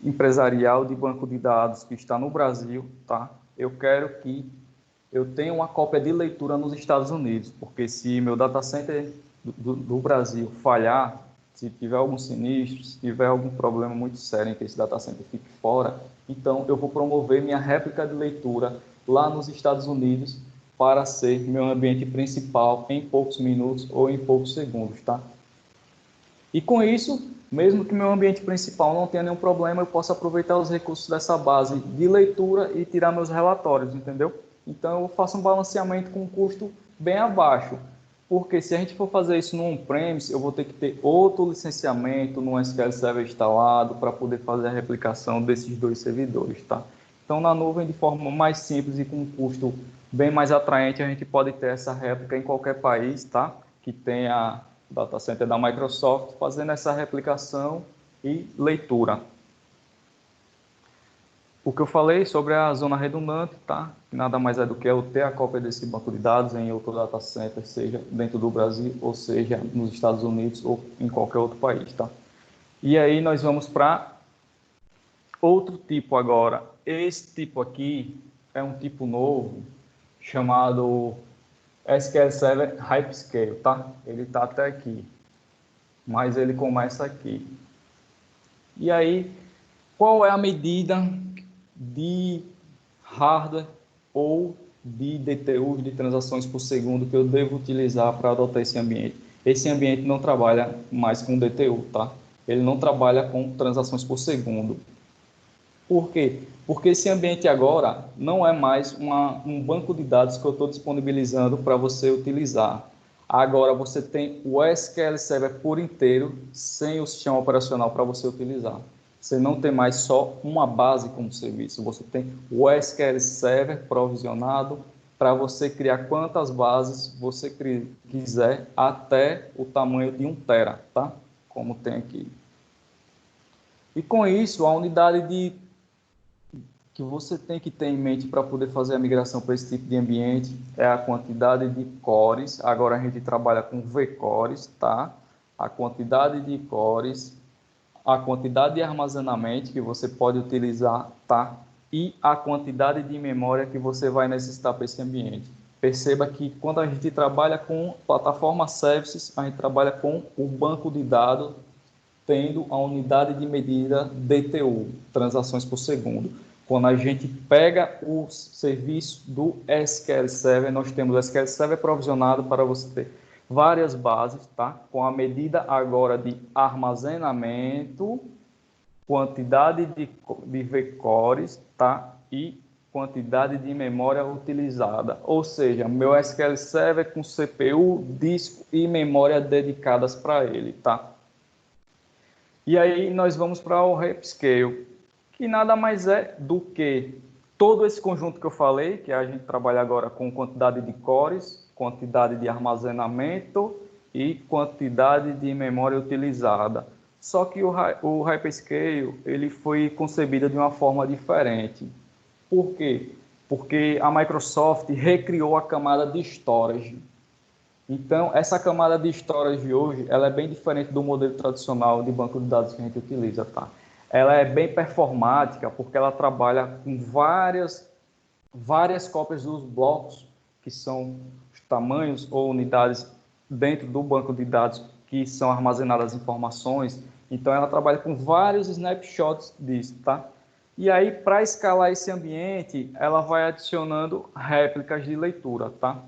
empresarial de banco de dados que está no Brasil, tá? Eu quero que eu tenha uma cópia de leitura nos Estados Unidos, porque se meu data center do Brasil falhar, se tiver algum sinistro, se tiver algum problema muito sério em que esse data center fique fora, então eu vou promover minha réplica de leitura lá nos Estados Unidos para ser meu ambiente principal em poucos minutos ou em poucos segundos, tá? E com isso, mesmo que meu ambiente principal não tenha nenhum problema, eu posso aproveitar os recursos dessa base de leitura e tirar meus relatórios, entendeu? Então eu faço um balanceamento com um custo bem abaixo, porque se a gente for fazer isso no on-premise, eu vou ter que ter outro licenciamento no SQL Server instalado para poder fazer a replicação desses dois servidores, tá? Então na nuvem, de forma mais simples e com um custo bem mais atraente, a gente pode ter essa réplica em qualquer país, tá? Que tenha data center da Microsoft, fazendo essa replicação e leitura. O que eu falei sobre a zona redundante, tá? Nada mais é do que eu ter a cópia desse banco de dados em outro data center, seja dentro do Brasil, ou seja nos Estados Unidos ou em qualquer outro país, tá? E aí nós vamos para outro tipo agora. Esse tipo aqui é um tipo novo, chamado SQL Server Hyperscale, tá? Ele está até aqui, mas ele começa aqui. E aí, qual é a medida de hardware ou de DTUs, de transações por segundo, que eu devo utilizar para adotar esse ambiente? Esse ambiente não trabalha mais com DTU, tá? Ele não trabalha com transações por segundo. Por quê? Porque esse ambiente agora não é mais um banco de dados que eu estou disponibilizando para você utilizar. Agora você tem o SQL Server por inteiro, sem o sistema operacional para você utilizar. Você não tem mais só uma base como serviço, você tem o SQL Server provisionado para você criar quantas bases você quiser, até o tamanho de 1 tera, tá? Como tem aqui. E com isso, a unidade que você tem que ter em mente para poder fazer a migração para esse tipo de ambiente é a quantidade de cores. Agora a gente trabalha com vCores, tá? A quantidade de cores, a quantidade de armazenamento que você pode utilizar, tá? E a quantidade de memória que você vai necessitar para esse ambiente. Perceba que quando a gente trabalha com plataforma services, a gente trabalha com o banco de dados tendo a unidade de medida DTU, transações por segundo. Quando a gente pega o serviço do SQL Server, nós temos o SQL Server provisionado para você ter várias bases, tá? Com a medida agora de armazenamento, quantidade de vCores, tá? E quantidade de memória utilizada. Ou seja, meu SQL Server com CPU, disco e memória dedicadas para ele, tá? E aí nós vamos para o Hyperscale, que nada mais é do que todo esse conjunto que eu falei, que a gente trabalha agora com quantidade de cores, quantidade de armazenamento e quantidade de memória utilizada. Só que o Hyperscale ele foi concebido de uma forma diferente. Por quê? Porque a Microsoft recriou a camada de storage. Então, essa camada de storage hoje, ela é bem diferente do modelo tradicional de banco de dados que a gente utiliza, tá? Ela é bem performática porque ela trabalha com várias cópias dos blocos, que são os tamanhos ou unidades dentro do banco de dados que são armazenadas as informações. Então, ela trabalha com vários snapshots disso, tá? E aí, para escalar esse ambiente, ela vai adicionando réplicas de leitura, tá?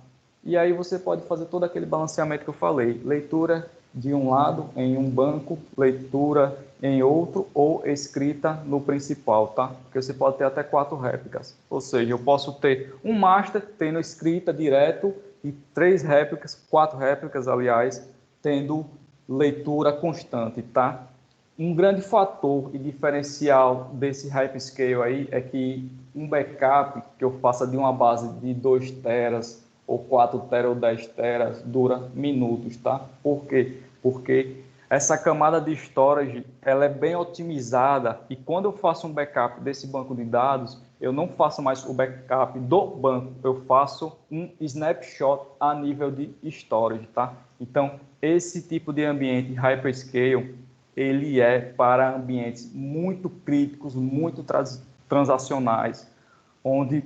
E aí você pode fazer todo aquele balanceamento que eu falei. Leitura de um lado em um banco, leitura em outro ou escrita no principal, tá? Porque você pode ter até 4 réplicas. Ou seja, eu posso ter um master tendo escrita direto e 3 réplicas, 4 réplicas, aliás, tendo leitura constante, tá? Um grande fator e diferencial desse hyperscale aí é que um backup que eu faça de uma base de 2 teras ou 4 teras ou 10 teras dura minutos, tá? Por quê? Porque essa camada de storage ela é bem otimizada e quando eu faço um backup desse banco de dados, eu não faço mais o backup do banco, eu faço um snapshot a nível de storage, tá? Então, esse tipo de ambiente hyperscale ele é para ambientes muito críticos, muito transacionais, onde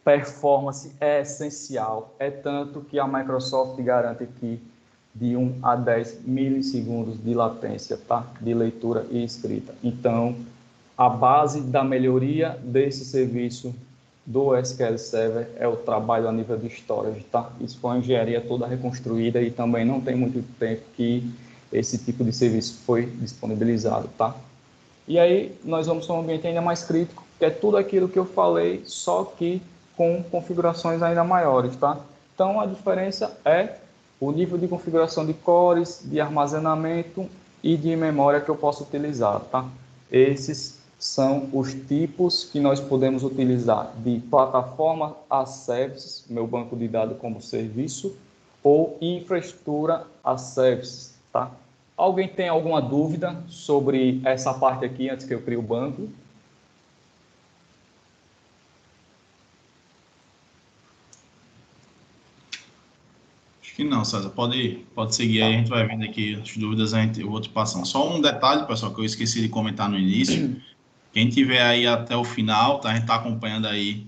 performance é essencial. É tanto que a Microsoft garante que de 1 a 10 milissegundos de latência, tá? De leitura e escrita. Então, a base da melhoria desse serviço do SQL Server é o trabalho a nível de storage, tá? Isso foi uma engenharia toda reconstruída e também não tem muito tempo que esse tipo de serviço foi disponibilizado, tá? E aí nós vamos para um ambiente ainda mais crítico, que é tudo aquilo que eu falei, só que com configurações ainda maiores, tá? Então a diferença é o nível de configuração de cores, de armazenamento e de memória que eu posso utilizar, tá? Esses são os tipos que nós podemos utilizar de plataforma as services, meu banco de dados como serviço, ou infraestrutura as services, tá? Alguém tem alguma dúvida sobre essa parte aqui antes que eu crie o banco? Acho que não, César. Pode seguir aí, Tá. a gente vai vendo aqui as dúvidas, eu vou te passando. Só um detalhe, pessoal, que eu esqueci de comentar no início. Quem tiver aí até o final, tá? A gente está acompanhando aí,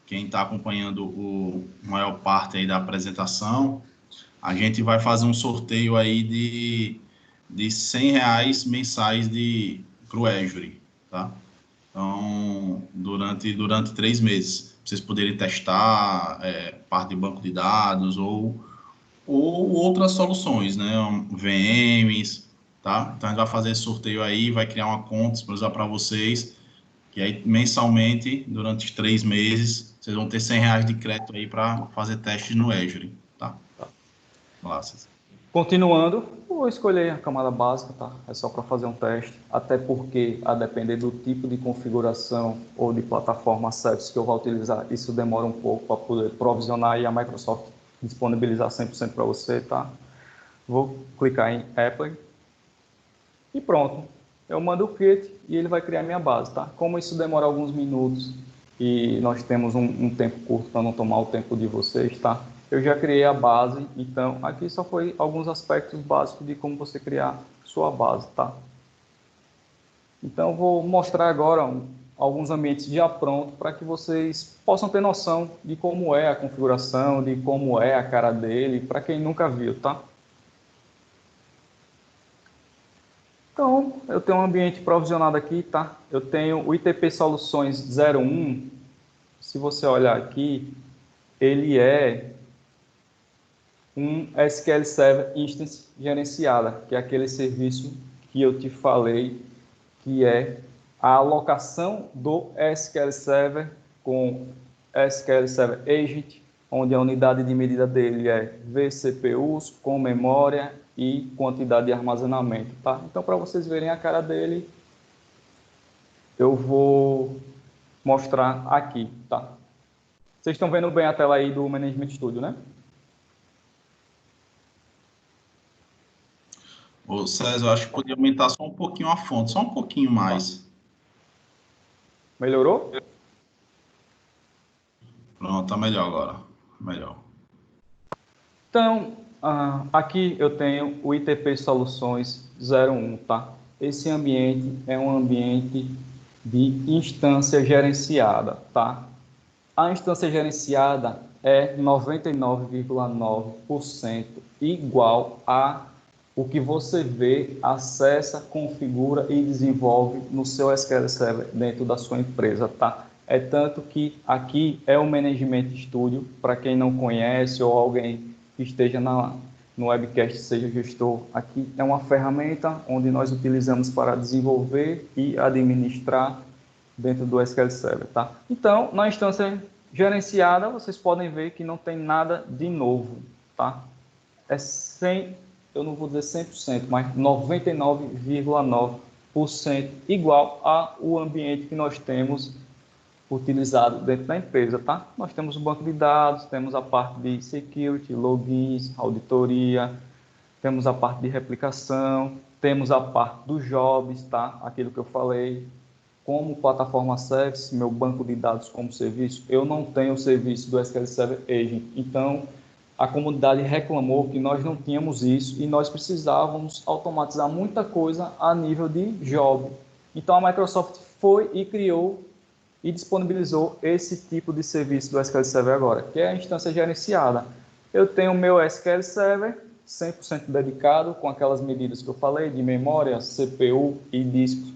quem está acompanhando o maior parte aí da apresentação, a gente vai fazer um sorteio aí de R$ 100 mensais para o Azure, tá? Então, durante 3 meses, pra vocês poderem testar parte de banco de dados ou outras soluções, né? VMs, tá? Então, a gente vai fazer esse sorteio aí, vai criar uma conta disponibilizar para vocês, que aí mensalmente, durante os 3 meses, vocês vão ter R$ 100 de crédito aí para fazer testes no Azure, tá? Lá, César. Continuando, vou escolher a camada básica, tá? É só para fazer um teste, até porque, a depender do tipo de configuração ou de plataforma service que eu vou utilizar, isso demora um pouco para poder provisionar e a Microsoft disponibilizar 100% para você, tá? Vou clicar em Apple e pronto. Eu mando o kit e ele vai criar minha base, tá? Como isso demora alguns minutos e nós temos um tempo curto para não tomar o tempo de vocês, tá? Eu já criei a base, então aqui só foi alguns aspectos básicos de como você criar sua base, tá? Então vou mostrar agora alguns ambientes já prontos para que vocês possam ter noção de como é a configuração, de como é a cara dele, para quem nunca viu, tá? Então, eu tenho um ambiente provisionado aqui, tá? Eu tenho o ITP Soluções 01. Se você olhar aqui, ele é um SQL Server Instance gerenciada, que é aquele serviço que eu te falei, que é a alocação do SQL Server com SQL Server Agent, onde a unidade de medida dele é vCPUs com memória e quantidade de armazenamento, tá? Então, para vocês verem a cara dele, eu vou mostrar aqui, tá? Vocês estão vendo bem a tela aí do Management Studio, né? Ô, César, eu acho que podia aumentar só um pouquinho a fonte, só um pouquinho Tá. mais. Melhorou? Pronto, tá melhor agora. Melhor. Então, Aqui eu tenho o ITP Soluções 01, tá? Esse ambiente é um ambiente de instância gerenciada, tá? A instância gerenciada é 99,9% igual a o que você vê, acessa, configura e desenvolve no seu SQL Server dentro da sua empresa, tá? É tanto que aqui é o Management Studio, para quem não conhece ou alguém que esteja no webcast, seja gestor, aqui é uma ferramenta onde nós utilizamos para desenvolver e administrar dentro do SQL Server, tá? Então, na instância gerenciada, vocês podem ver que não tem nada de novo, tá? É 100, eu não vou dizer 100%, mas 99,9% igual ao ambiente que nós temos utilizado dentro da empresa, tá? Nós temos o banco de dados, temos a parte de security, logins, auditoria, temos a parte de replicação, temos a parte dos jobs, tá? Aquilo que eu falei, como plataforma service, meu banco de dados como serviço, eu não tenho o serviço do SQL Server Agent. Então, a comunidade reclamou que nós não tínhamos isso e nós precisávamos automatizar muita coisa a nível de job. Então, a Microsoft foi e criou e disponibilizou esse tipo de serviço do SQL Server agora, que é a instância gerenciada. Eu tenho o meu SQL Server 100% dedicado, com aquelas medidas que eu falei, de memória, CPU e disco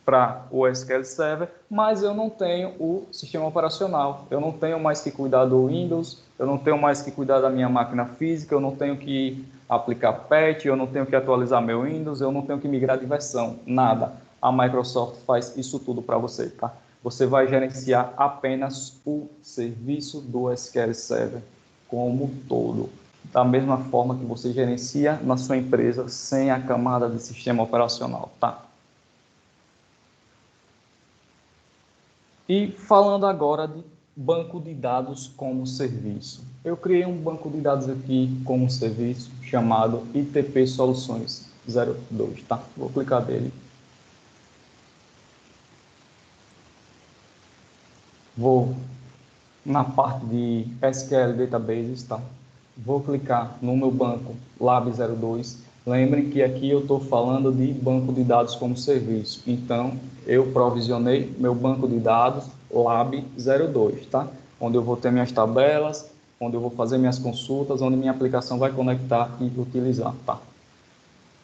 para o SQL Server, mas eu não tenho o sistema operacional. Eu não tenho mais que cuidar do Windows, eu não tenho mais que cuidar da minha máquina física, eu não tenho que aplicar patch, eu não tenho que atualizar meu Windows, eu não tenho que migrar de versão, nada. A Microsoft faz isso tudo para você, tá? Você vai gerenciar apenas o serviço do SQL Server como um todo, da mesma forma que você gerencia na sua empresa sem a camada de sistema operacional, tá? E falando agora de banco de dados como serviço. Eu criei um banco de dados aqui como serviço chamado ITP Soluções 02, tá? Vou clicar nele. Vou na parte de SQL Databases, tá? Vou clicar no meu banco Lab02. Lembrem que aqui eu estou falando de banco de dados como serviço. Então, eu provisionei meu banco de dados Lab02, tá? Onde eu vou ter minhas tabelas, onde eu vou fazer minhas consultas, onde minha aplicação vai conectar e utilizar, tá?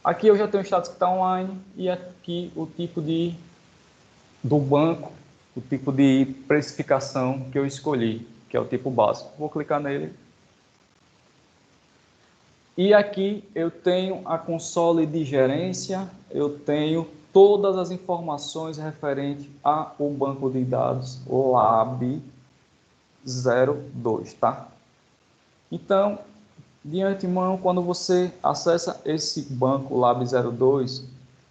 Aqui eu já tenho o status que está online e aqui o tipo do banco, o tipo de precificação que eu escolhi, que é o tipo básico. Vou clicar nele. E aqui eu tenho a console de gerência, eu tenho todas as informações referentes ao banco de dados Lab02, tá? Então, de antemão, quando você acessa esse banco Lab02,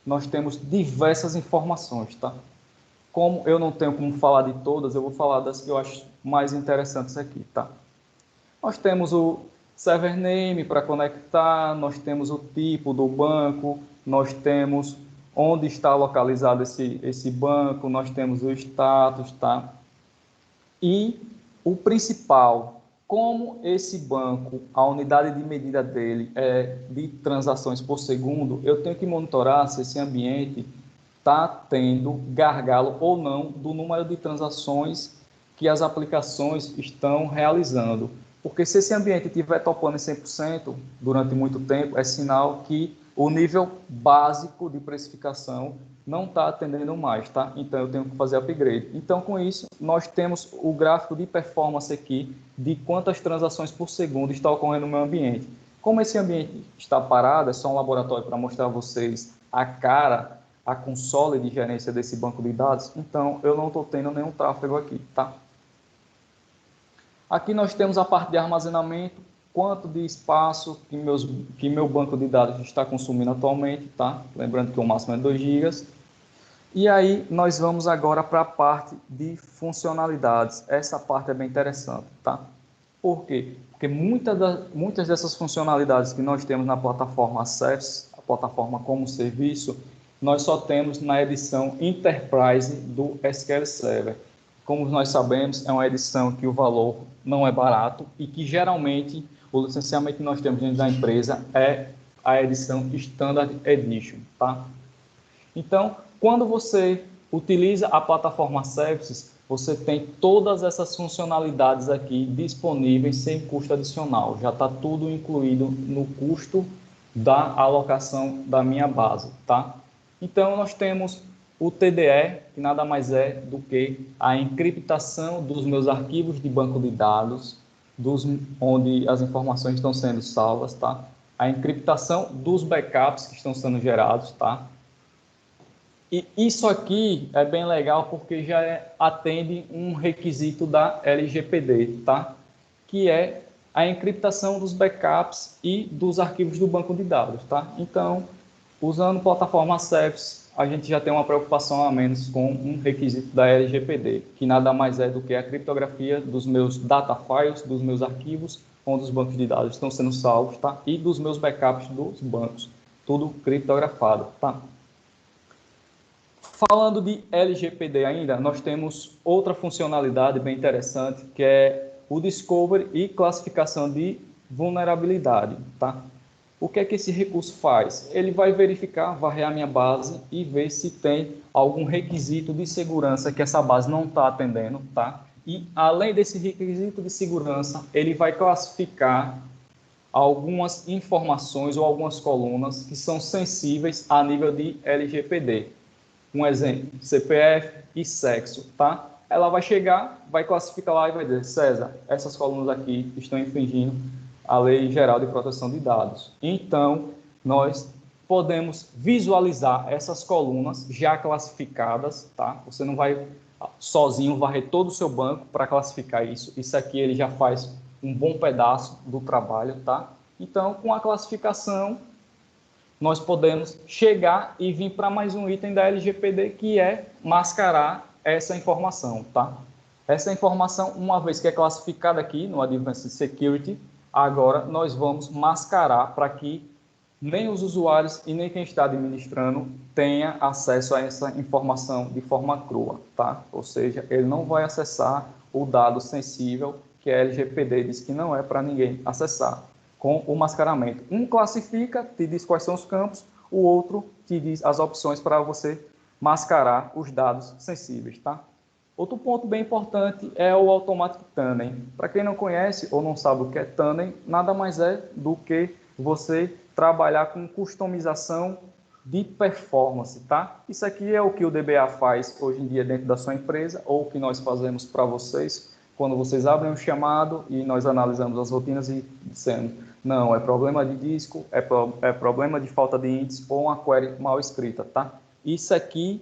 nós temos diversas informações, tá? Como eu não tenho como falar de todas, eu vou falar das que eu acho mais interessantes aqui, tá? Nós temos o server name para conectar, nós temos o tipo do banco, nós temos onde está localizado esse banco, nós temos o status, tá? E o principal, como esse banco, a unidade de medida dele é de transações por segundo, eu tenho que monitorar se esse ambiente está tendo gargalo ou não do número de transações que as aplicações estão realizando. Porque se esse ambiente estiver topando em 100% durante muito tempo, é sinal que o nível básico de precificação não está atendendo mais, tá? Então, eu tenho que fazer upgrade. Então, com isso, nós temos o gráfico de performance aqui de quantas transações por segundo está ocorrendo no meu ambiente. Como esse ambiente está parado, é só um laboratório para mostrar a vocês a console de gerência desse banco de dados, então eu não estou tendo nenhum tráfego aqui, tá? Aqui nós temos a parte de armazenamento, quanto de espaço que meu banco de dados está consumindo atualmente, tá? Lembrando que o máximo é 2 GB. E aí nós vamos agora para a parte de funcionalidades. Essa parte é bem interessante, tá? Por quê? Porque muitas dessas funcionalidades que nós temos na plataforma Service, a plataforma como serviço, nós só temos na edição Enterprise do SQL Server. Como nós sabemos, é uma edição que o valor não é barato e que geralmente o licenciamento que nós temos dentro da empresa é a edição Standard Edition, tá? Então, quando você utiliza a plataforma Services, você tem todas essas funcionalidades aqui disponíveis sem custo adicional. Já está tudo incluído no custo da alocação da minha base, tá? Então, nós temos o TDE, que nada mais é do que a encriptação dos meus arquivos de banco de dados, onde as informações estão sendo salvas, tá? A encriptação dos backups que estão sendo gerados, tá? E isso aqui é bem legal porque já atende um requisito da LGPD, tá? Que é a encriptação dos backups e dos arquivos do banco de dados, tá? Então, usando plataforma Service, a gente já tem uma preocupação a menos com um requisito da LGPD, que nada mais é do que a criptografia dos meus data files, dos meus arquivos, onde os bancos de dados estão sendo salvos, tá? E dos meus backups dos bancos, tudo criptografado, tá? Falando de LGPD ainda, nós temos outra funcionalidade bem interessante, que é o Discovery e classificação de vulnerabilidade, tá? O que é que esse recurso faz? Ele vai verificar, varrer a minha base e ver se tem algum requisito de segurança que essa base não está atendendo, tá? E, além desse requisito de segurança, ele vai classificar algumas informações ou algumas colunas que são sensíveis a nível de LGPD. Um exemplo, CPF e sexo, tá? Ela vai chegar, vai classificar lá e vai dizer, César, essas colunas aqui estão infringindo a Lei Geral de Proteção de Dados. Então, nós podemos visualizar essas colunas já classificadas, tá? Você não vai sozinho varrer todo o seu banco para classificar isso. Isso aqui ele já faz um bom pedaço do trabalho, tá? Então, com a classificação, nós podemos chegar e vir para mais um item da LGPD, que é mascarar essa informação, tá? Essa informação, uma vez que é classificada aqui no Advanced Security, agora nós vamos mascarar para que nem os usuários e nem quem está administrando tenha acesso a essa informação de forma crua, tá? Ou seja, ele não vai acessar o dado sensível que a LGPD diz que não é para ninguém acessar. Com o mascaramento. Um classifica, te diz quais são os campos, o outro te diz as opções para você mascarar os dados sensíveis, tá? Outro ponto bem importante é o Automatic Tunnel. Para quem não conhece ou não sabe o que é tunnel, nada mais é do que você trabalhar com customização de performance, tá? Isso aqui é o que o DBA faz hoje em dia dentro da sua empresa, ou o que nós fazemos para vocês, quando vocês abrem um chamado e nós analisamos as rotinas e dizemos, não, é problema de disco, é problema de falta de índice ou uma query mal escrita, tá? Isso aqui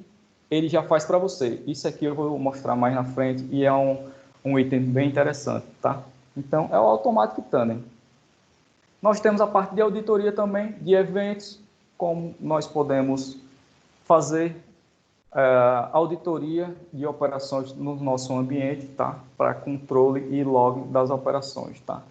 ele já faz para você. Isso aqui eu vou mostrar mais na frente e é um item bem interessante, tá? Então, é o Automatic Tunnel. Nós temos a parte de auditoria também, de eventos, como nós podemos fazer auditoria de operações no nosso ambiente, tá? Para controle e log das operações, tá?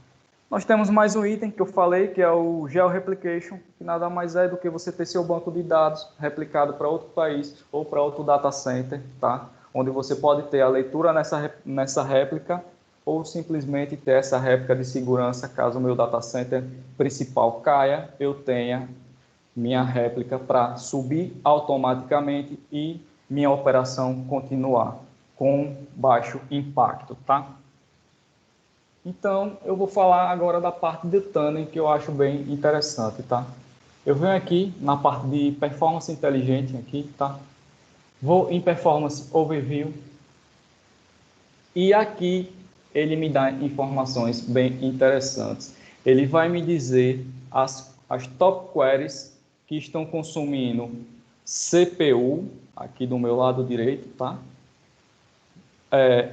Nós temos mais um item que eu falei, que é o GeoReplication, que nada mais é do que você ter seu banco de dados replicado para outro país ou para outro data center, tá? Onde você pode ter a leitura nessa réplica ou simplesmente ter essa réplica de segurança, caso o meu data center principal caia, eu tenha minha réplica para subir automaticamente e minha operação continuar com baixo impacto, tá? Então, eu vou falar agora da parte de tunnel, que eu acho bem interessante, tá? Eu venho aqui na parte de performance inteligente, aqui, tá? Vou em performance overview. E aqui ele me dá informações bem interessantes. Ele vai me dizer as top queries que estão consumindo CPU, aqui do meu lado direito, tá?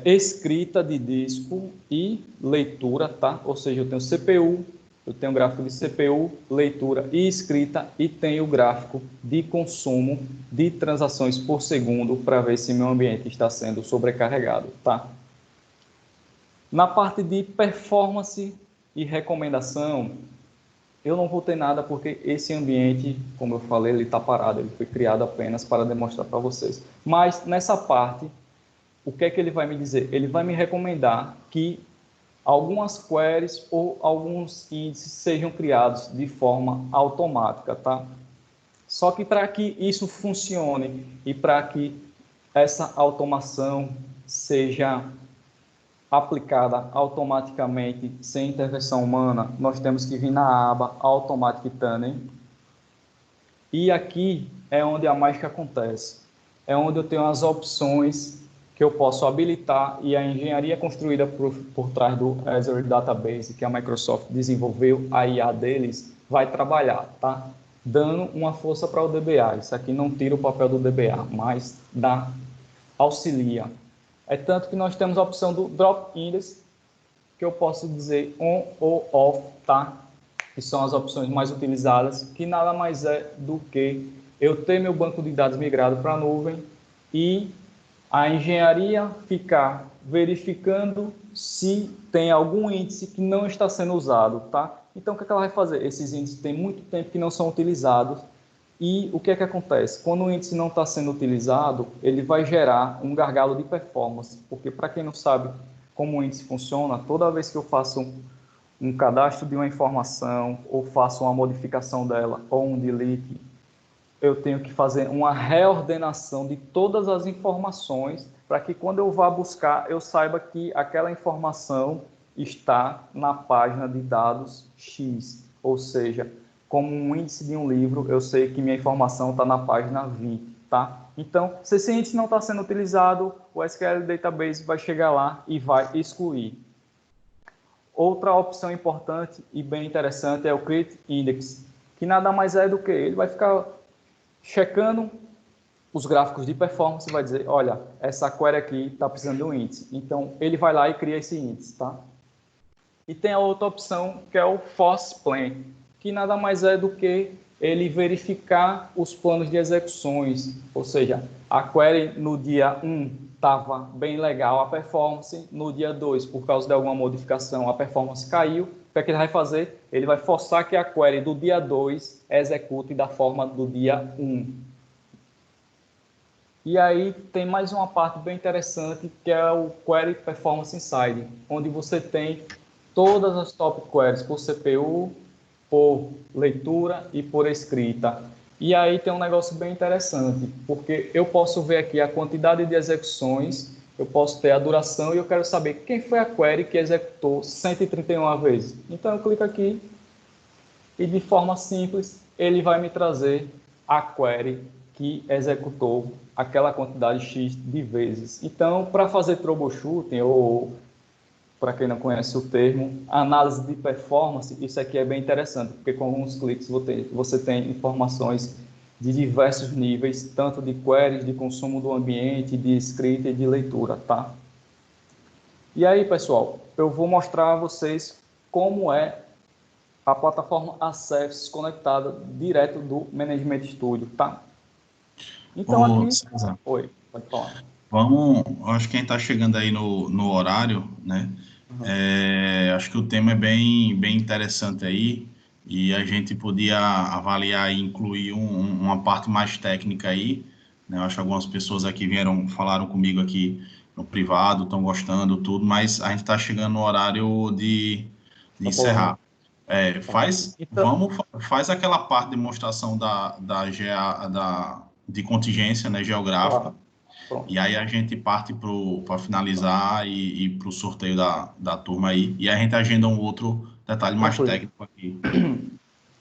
Escrita de disco e leitura, tá? Ou seja, eu tenho CPU, eu tenho gráfico de CPU, leitura e escrita e tenho o gráfico de consumo de transações por segundo para ver se meu ambiente está sendo sobrecarregado, tá? Na parte de performance e recomendação, eu não vou ter nada porque esse ambiente, como eu falei, ele está parado, ele foi criado apenas para demonstrar para vocês. Mas nessa parte, o que é que ele vai me dizer? Ele vai me recomendar que algumas queries ou alguns índices sejam criados de forma automática, tá? Só que para que isso funcione e para que essa automação seja aplicada automaticamente, sem intervenção humana, nós temos que vir na aba Automatic Tuning. E aqui é onde a mágica acontece. É onde eu tenho as opções que eu posso habilitar e a engenharia construída por trás do Azure Database, que a Microsoft desenvolveu, a IA deles, vai trabalhar, tá? Dando uma força para o DBA. Isso aqui não tira o papel do DBA, mas dá, auxilia. É tanto que nós temos a opção do Drop Index, que eu posso dizer on ou off, tá? Que são as opções mais utilizadas, que nada mais é do que eu ter meu banco de dados migrado para a nuvem e a engenharia ficar verificando se tem algum índice que não está sendo usado, tá? Então, o que ela vai fazer? Esses índices têm muito tempo que não são utilizados e o que é que acontece? Quando o índice não está sendo utilizado, ele vai gerar um gargalo de performance, porque para quem não sabe como o índice funciona, toda vez que eu faço um cadastro de uma informação ou faço uma modificação dela ou um delete, eu tenho que fazer uma reordenação de todas as informações para que quando eu vá buscar, eu saiba que aquela informação está na página de dados X, ou seja, como um índice de um livro, eu sei que minha informação está na página 20, tá? Então, se esse índice não está sendo utilizado, o SQL Database vai chegar lá e vai excluir. Outra opção importante e bem interessante é o Create Index, que nada mais é do que ele vai ficar checando os gráficos de performance e vai dizer, olha, essa query aqui está precisando de um índice. Então, ele vai lá e cria esse índice, tá? E tem a outra opção, que é o Force Plan, que nada mais é do que ele verificar os planos de execuções, ou seja, a query no dia 1 estava bem legal a performance, no dia 2, por causa de alguma modificação, a performance caiu. O que é que ele vai fazer? Ele vai forçar que a query do dia 2 execute da forma do dia 1. E aí tem mais uma parte bem interessante, que é o Query Performance Insight, onde você tem todas as top queries por CPU, por leitura e por escrita. E aí tem um negócio bem interessante, porque eu posso ver aqui a quantidade de execuções, eu posso ter a duração e eu quero saber quem foi a query que executou 131 vezes. Então eu clico aqui e de forma simples ele vai me trazer a query que executou aquela quantidade X de vezes. Então, para fazer troubleshooting ou para quem não conhece o termo, análise de performance, isso aqui é bem interessante, porque com alguns cliques você tem informações de diversos níveis, tanto de queries, de consumo do ambiente, de escrita e de leitura, tá? E aí, pessoal, eu vou mostrar a vocês como é a plataforma Access conectada direto do Management Studio, tá? Então Ô, aqui... César, Oi, pode falar. vamos, acho que a gente está chegando aí no horário, né? Uhum. Acho que o tema é bem interessante aí e a gente podia avaliar e incluir uma parte mais técnica aí, né? Eu acho que algumas pessoas aqui falaram comigo aqui no privado, estão gostando, tudo, mas a gente está chegando no horário de Da polêmica. encerrar. Tá. Então, Faz aquela parte de demonstração de contingência, né, geográfica, tá, pronto. e aí a gente parte para finalizar e para o sorteio da turma aí. E a gente agenda um outro detalhe mais Tranquilo. técnico aqui.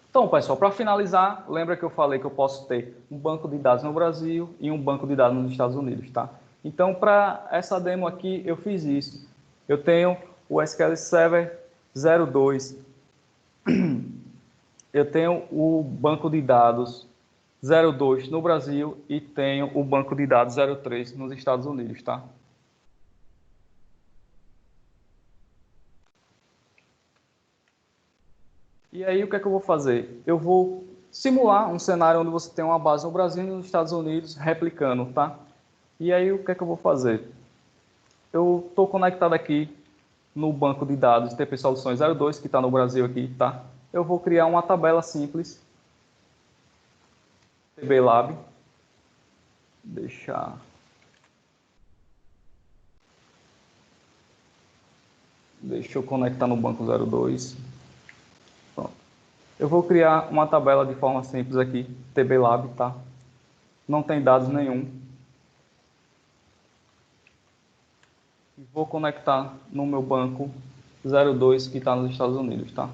Então, pessoal, para finalizar, lembra que eu falei que eu posso ter um banco de dados no Brasil e um banco de dados nos Estados Unidos, tá? Então, para essa demo aqui, eu fiz isso. Eu tenho o SQL Server 02, eu tenho o banco de dados 02 no Brasil e tenho o banco de dados 03 nos Estados Unidos, tá? E aí, o que é que eu vou fazer? Eu vou simular um cenário onde você tem uma base no Brasil e nos Estados Unidos replicando, tá? E aí, o que é que eu vou fazer? Eu estou conectado aqui no banco de dados TP Soluções 02, que está no Brasil aqui, tá? Eu vou criar uma tabela simples, TB Lab, deixar Deixa eu conectar no banco 02. Pronto. Eu vou criar uma tabela de forma simples aqui, TBLab, tá? Não tem dados nenhum. Vou conectar no meu banco 02 que está nos Estados Unidos, tá?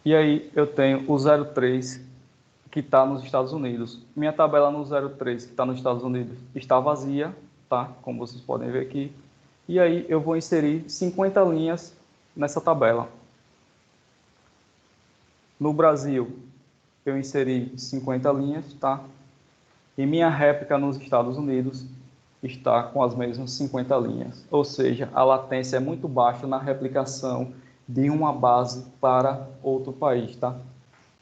E aí eu tenho o 03 que está nos Estados Unidos. Minha tabela no 03 que está nos Estados Unidos está vazia, tá? Como vocês podem ver aqui. E aí eu vou inserir 50 linhas nessa tabela. No Brasil, eu inseri 50 linhas, tá? E minha réplica nos Estados Unidos está com as mesmas 50 linhas. Ou seja, a latência é muito baixa na replicação de uma base para outro país, tá?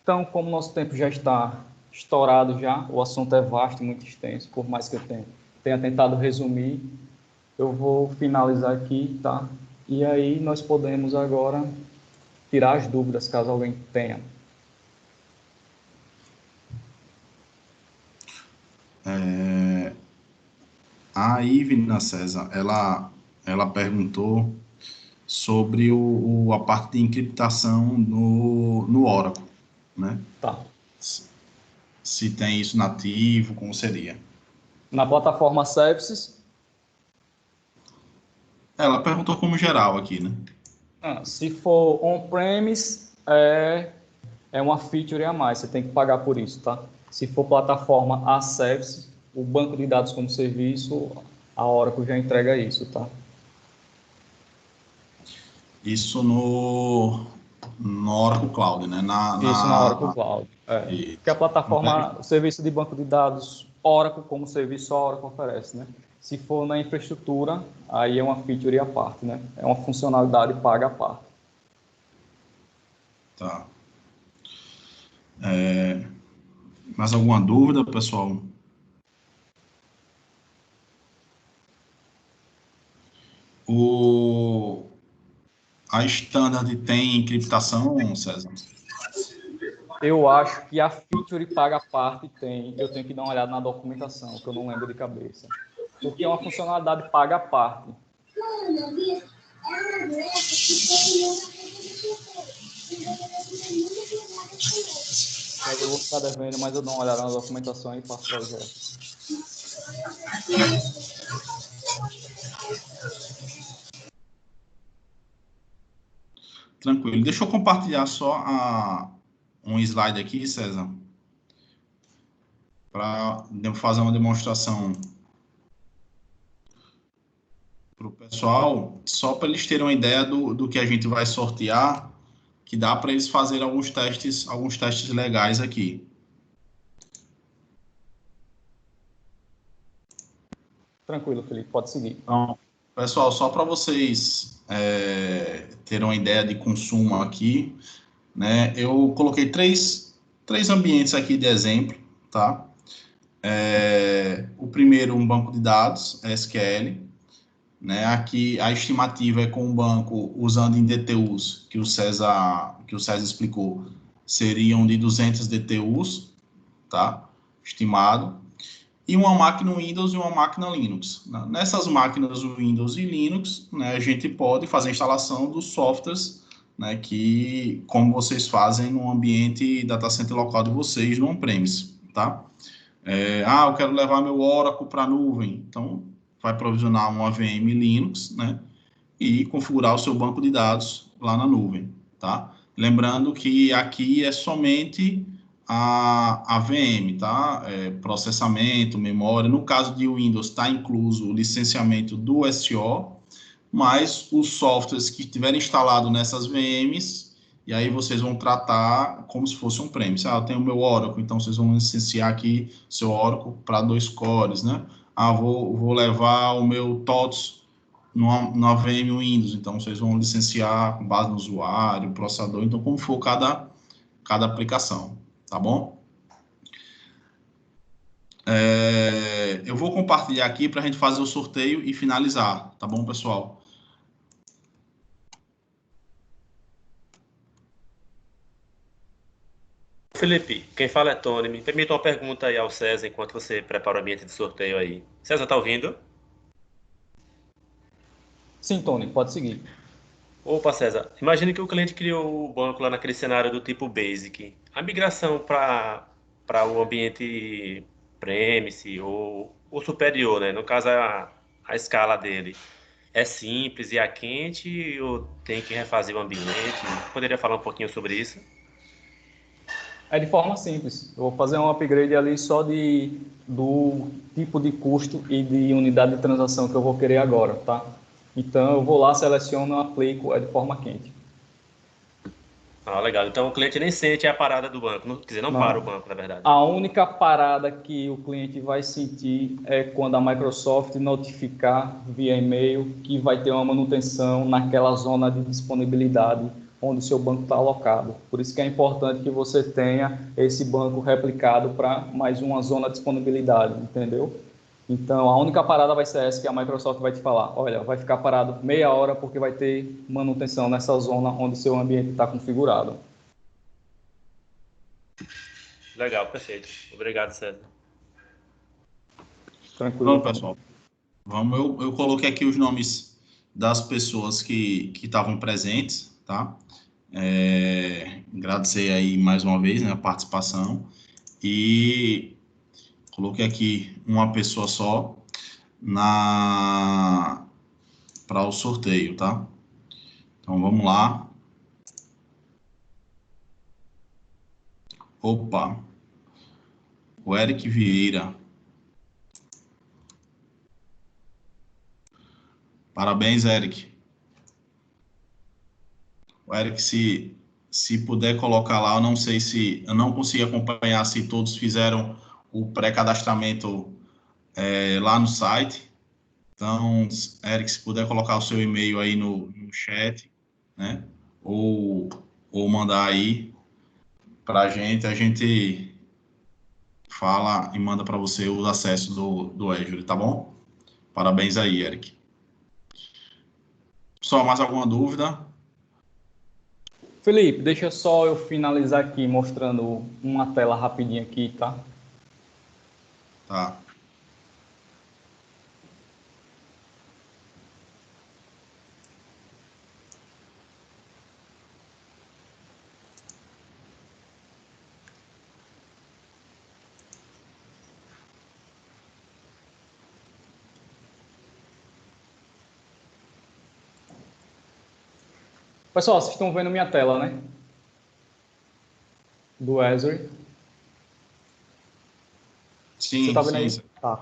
Então, como nosso tempo já está estourado já, o assunto é vasto, muito extenso, por mais que eu tenha tentado resumir, eu vou finalizar aqui, tá? E aí nós podemos agora tirar as dúvidas, caso alguém tenha. A Ivna César, ela perguntou sobre a parte de encriptação no Oracle, né? Tá. Se tem isso nativo, como seria? Na plataforma Services, Ela perguntou como geral aqui, né? se for on-premise, é uma feature a mais, você tem que pagar por isso, tá? Se for plataforma as service, o banco de dados como serviço, a Oracle já entrega isso, tá? Isso no Oracle Cloud, né? Isso na Oracle Cloud. Porque a plataforma, o serviço de banco de dados Oracle como serviço a Oracle oferece, né? Se for na infraestrutura, aí é uma feature à parte, né? É uma funcionalidade paga à parte. Tá. Mais alguma dúvida, pessoal? A Standard tem encriptação, César? Eu acho que a feature paga à parte tem. Eu tenho que dar uma olhada na documentação, que eu não lembro de cabeça. Porque é uma funcionalidade paga à parte. Mas eu vou ficar devendo, mas eu dou uma olhada na documentação e passo para o Jé. Tranquilo. Deixa eu compartilhar só um slide aqui, César, para fazer uma demonstração para o pessoal, só para eles terem uma ideia do que a gente vai sortear, que dá para eles fazerem alguns testes legais aqui. Tranquilo, Felipe, pode seguir. Então, pessoal, só para vocês terem uma ideia de consumo aqui, né? Eu coloquei três ambientes aqui de exemplo, tá? O primeiro, um banco de dados, SQL, né? Aqui a estimativa é com o banco usando em DTUs, que o César explicou, seriam de 200 DTUs, tá? Estimado. E uma máquina Windows e uma máquina Linux. Nessas máquinas Windows e Linux, né, a gente pode fazer a instalação dos softwares, né, que, como vocês fazem no ambiente data center local de vocês, no on-premise, tá? Eu quero levar meu Oracle para a nuvem. Então, vai provisionar uma VM Linux, né, e configurar o seu banco de dados lá na nuvem, tá? Lembrando que aqui é somente a VM, tá? Processamento, memória. No caso de Windows, está incluso o licenciamento do SO, mas os softwares que estiverem instalados nessas VMs, e aí vocês vão tratar como se fosse um premise. Eu tenho o meu Oracle, então vocês vão licenciar aqui seu Oracle para 2 cores, né? Vou levar o meu TOTS numa VM Windows, então vocês vão licenciar com base no usuário, processador, então como for cada aplicação, tá bom? Eu vou compartilhar aqui para a gente fazer o sorteio e finalizar, tá bom, pessoal? Felipe, quem fala é Tony. Me permita uma pergunta aí ao César enquanto você prepara o ambiente de sorteio aí. César, tá ouvindo? Sim, Tony, pode seguir. Opa, César, imagine que o cliente criou o banco lá naquele cenário do tipo Basic. A migração para o ambiente Premise ou superior, né? No caso, a escala dele. É simples e é quente ou tem que refazer o ambiente? Poderia falar um pouquinho sobre isso? É de forma simples. Eu vou fazer um upgrade ali só do tipo de custo e de unidade de transação que eu vou querer agora, tá? Então, eu vou lá, seleciono, aplico, é de forma quente. Ah, legal. Então o cliente nem sente a parada do banco. Quer dizer, não para o Não. banco, na verdade. A única parada que o cliente vai sentir é quando a Microsoft notificar via e-mail que vai ter uma manutenção naquela zona de disponibilidade onde o seu banco está alocado. Por isso que é importante que você tenha esse banco replicado para mais uma zona de disponibilidade, entendeu? Então, a única parada vai ser essa que a Microsoft vai te falar. Olha, vai ficar parado meia hora porque vai ter manutenção nessa zona onde o seu ambiente está configurado. Legal, perfeito. Obrigado, César. Tranquilo, Pronto, Tony. pessoal. Vamos, eu coloquei aqui os nomes das pessoas que estavam presentes, tá? Agradecer aí mais uma vez, né, a participação e coloquei aqui uma pessoa só para o sorteio, tá? Então vamos lá. Opa, o Eric Vieira. Parabéns, Eric. O Eric, se puder colocar lá, eu não sei se eu não consigo acompanhar se todos fizeram o pré-cadastramento lá no site. Então, Eric, se puder colocar o seu e-mail aí no chat, né? Ou, ou mandar aí para a gente fala e manda para você os acessos do Azure, tá bom? Parabéns aí, Eric. Só mais alguma dúvida? Felipe, deixa só eu finalizar aqui mostrando uma tela rapidinho aqui, tá? Tá. Pessoal, vocês estão vendo minha tela, né? Do Azure. Você Sim, está vendo sim. aí? Tá.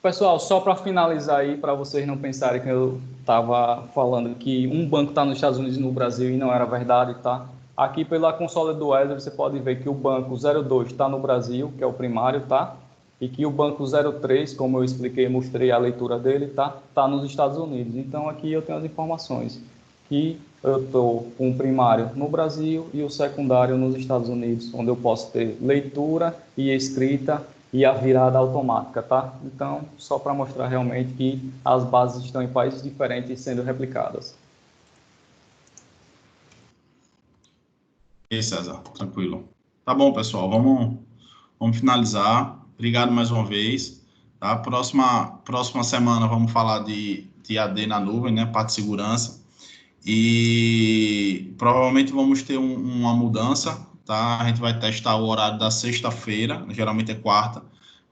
Pessoal, só para finalizar aí, para vocês não pensarem que eu estava falando que um banco está nos Estados Unidos e no Brasil e não era verdade, tá? Aqui pela console do Azure você pode ver que o banco 02 está no Brasil, que é o primário, tá? E que o banco 03, como eu expliquei, mostrei a leitura dele, tá? Tá nos Estados Unidos. Então aqui eu tenho as informações que eu estou com o primário no Brasil e o secundário nos Estados Unidos, onde eu posso ter leitura e escrita e a virada automática, tá? Então, só para mostrar realmente que as bases estão em países diferentes sendo replicadas. E aí, César, tranquilo. Tá bom, pessoal, vamos finalizar. Obrigado mais uma vez. Tá? Próxima semana vamos falar de AD na nuvem, né? Parte de segurança. E provavelmente vamos ter uma mudança, tá? A gente vai testar o horário da sexta-feira, geralmente é quarta,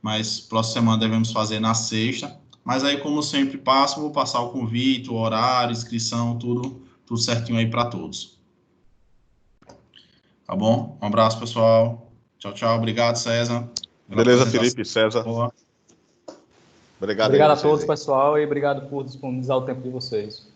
mas próxima semana devemos fazer na sexta. Mas aí, como sempre passo, vou passar o convite, o horário, inscrição, tudo certinho aí para todos. Tá bom? Um abraço, pessoal. Tchau, tchau. Obrigado, César. Beleza, Felipe, César. Boa. Obrigado aí Obrigado a vocês todos, aí. pessoal, e obrigado por disponibilizar o tempo de vocês.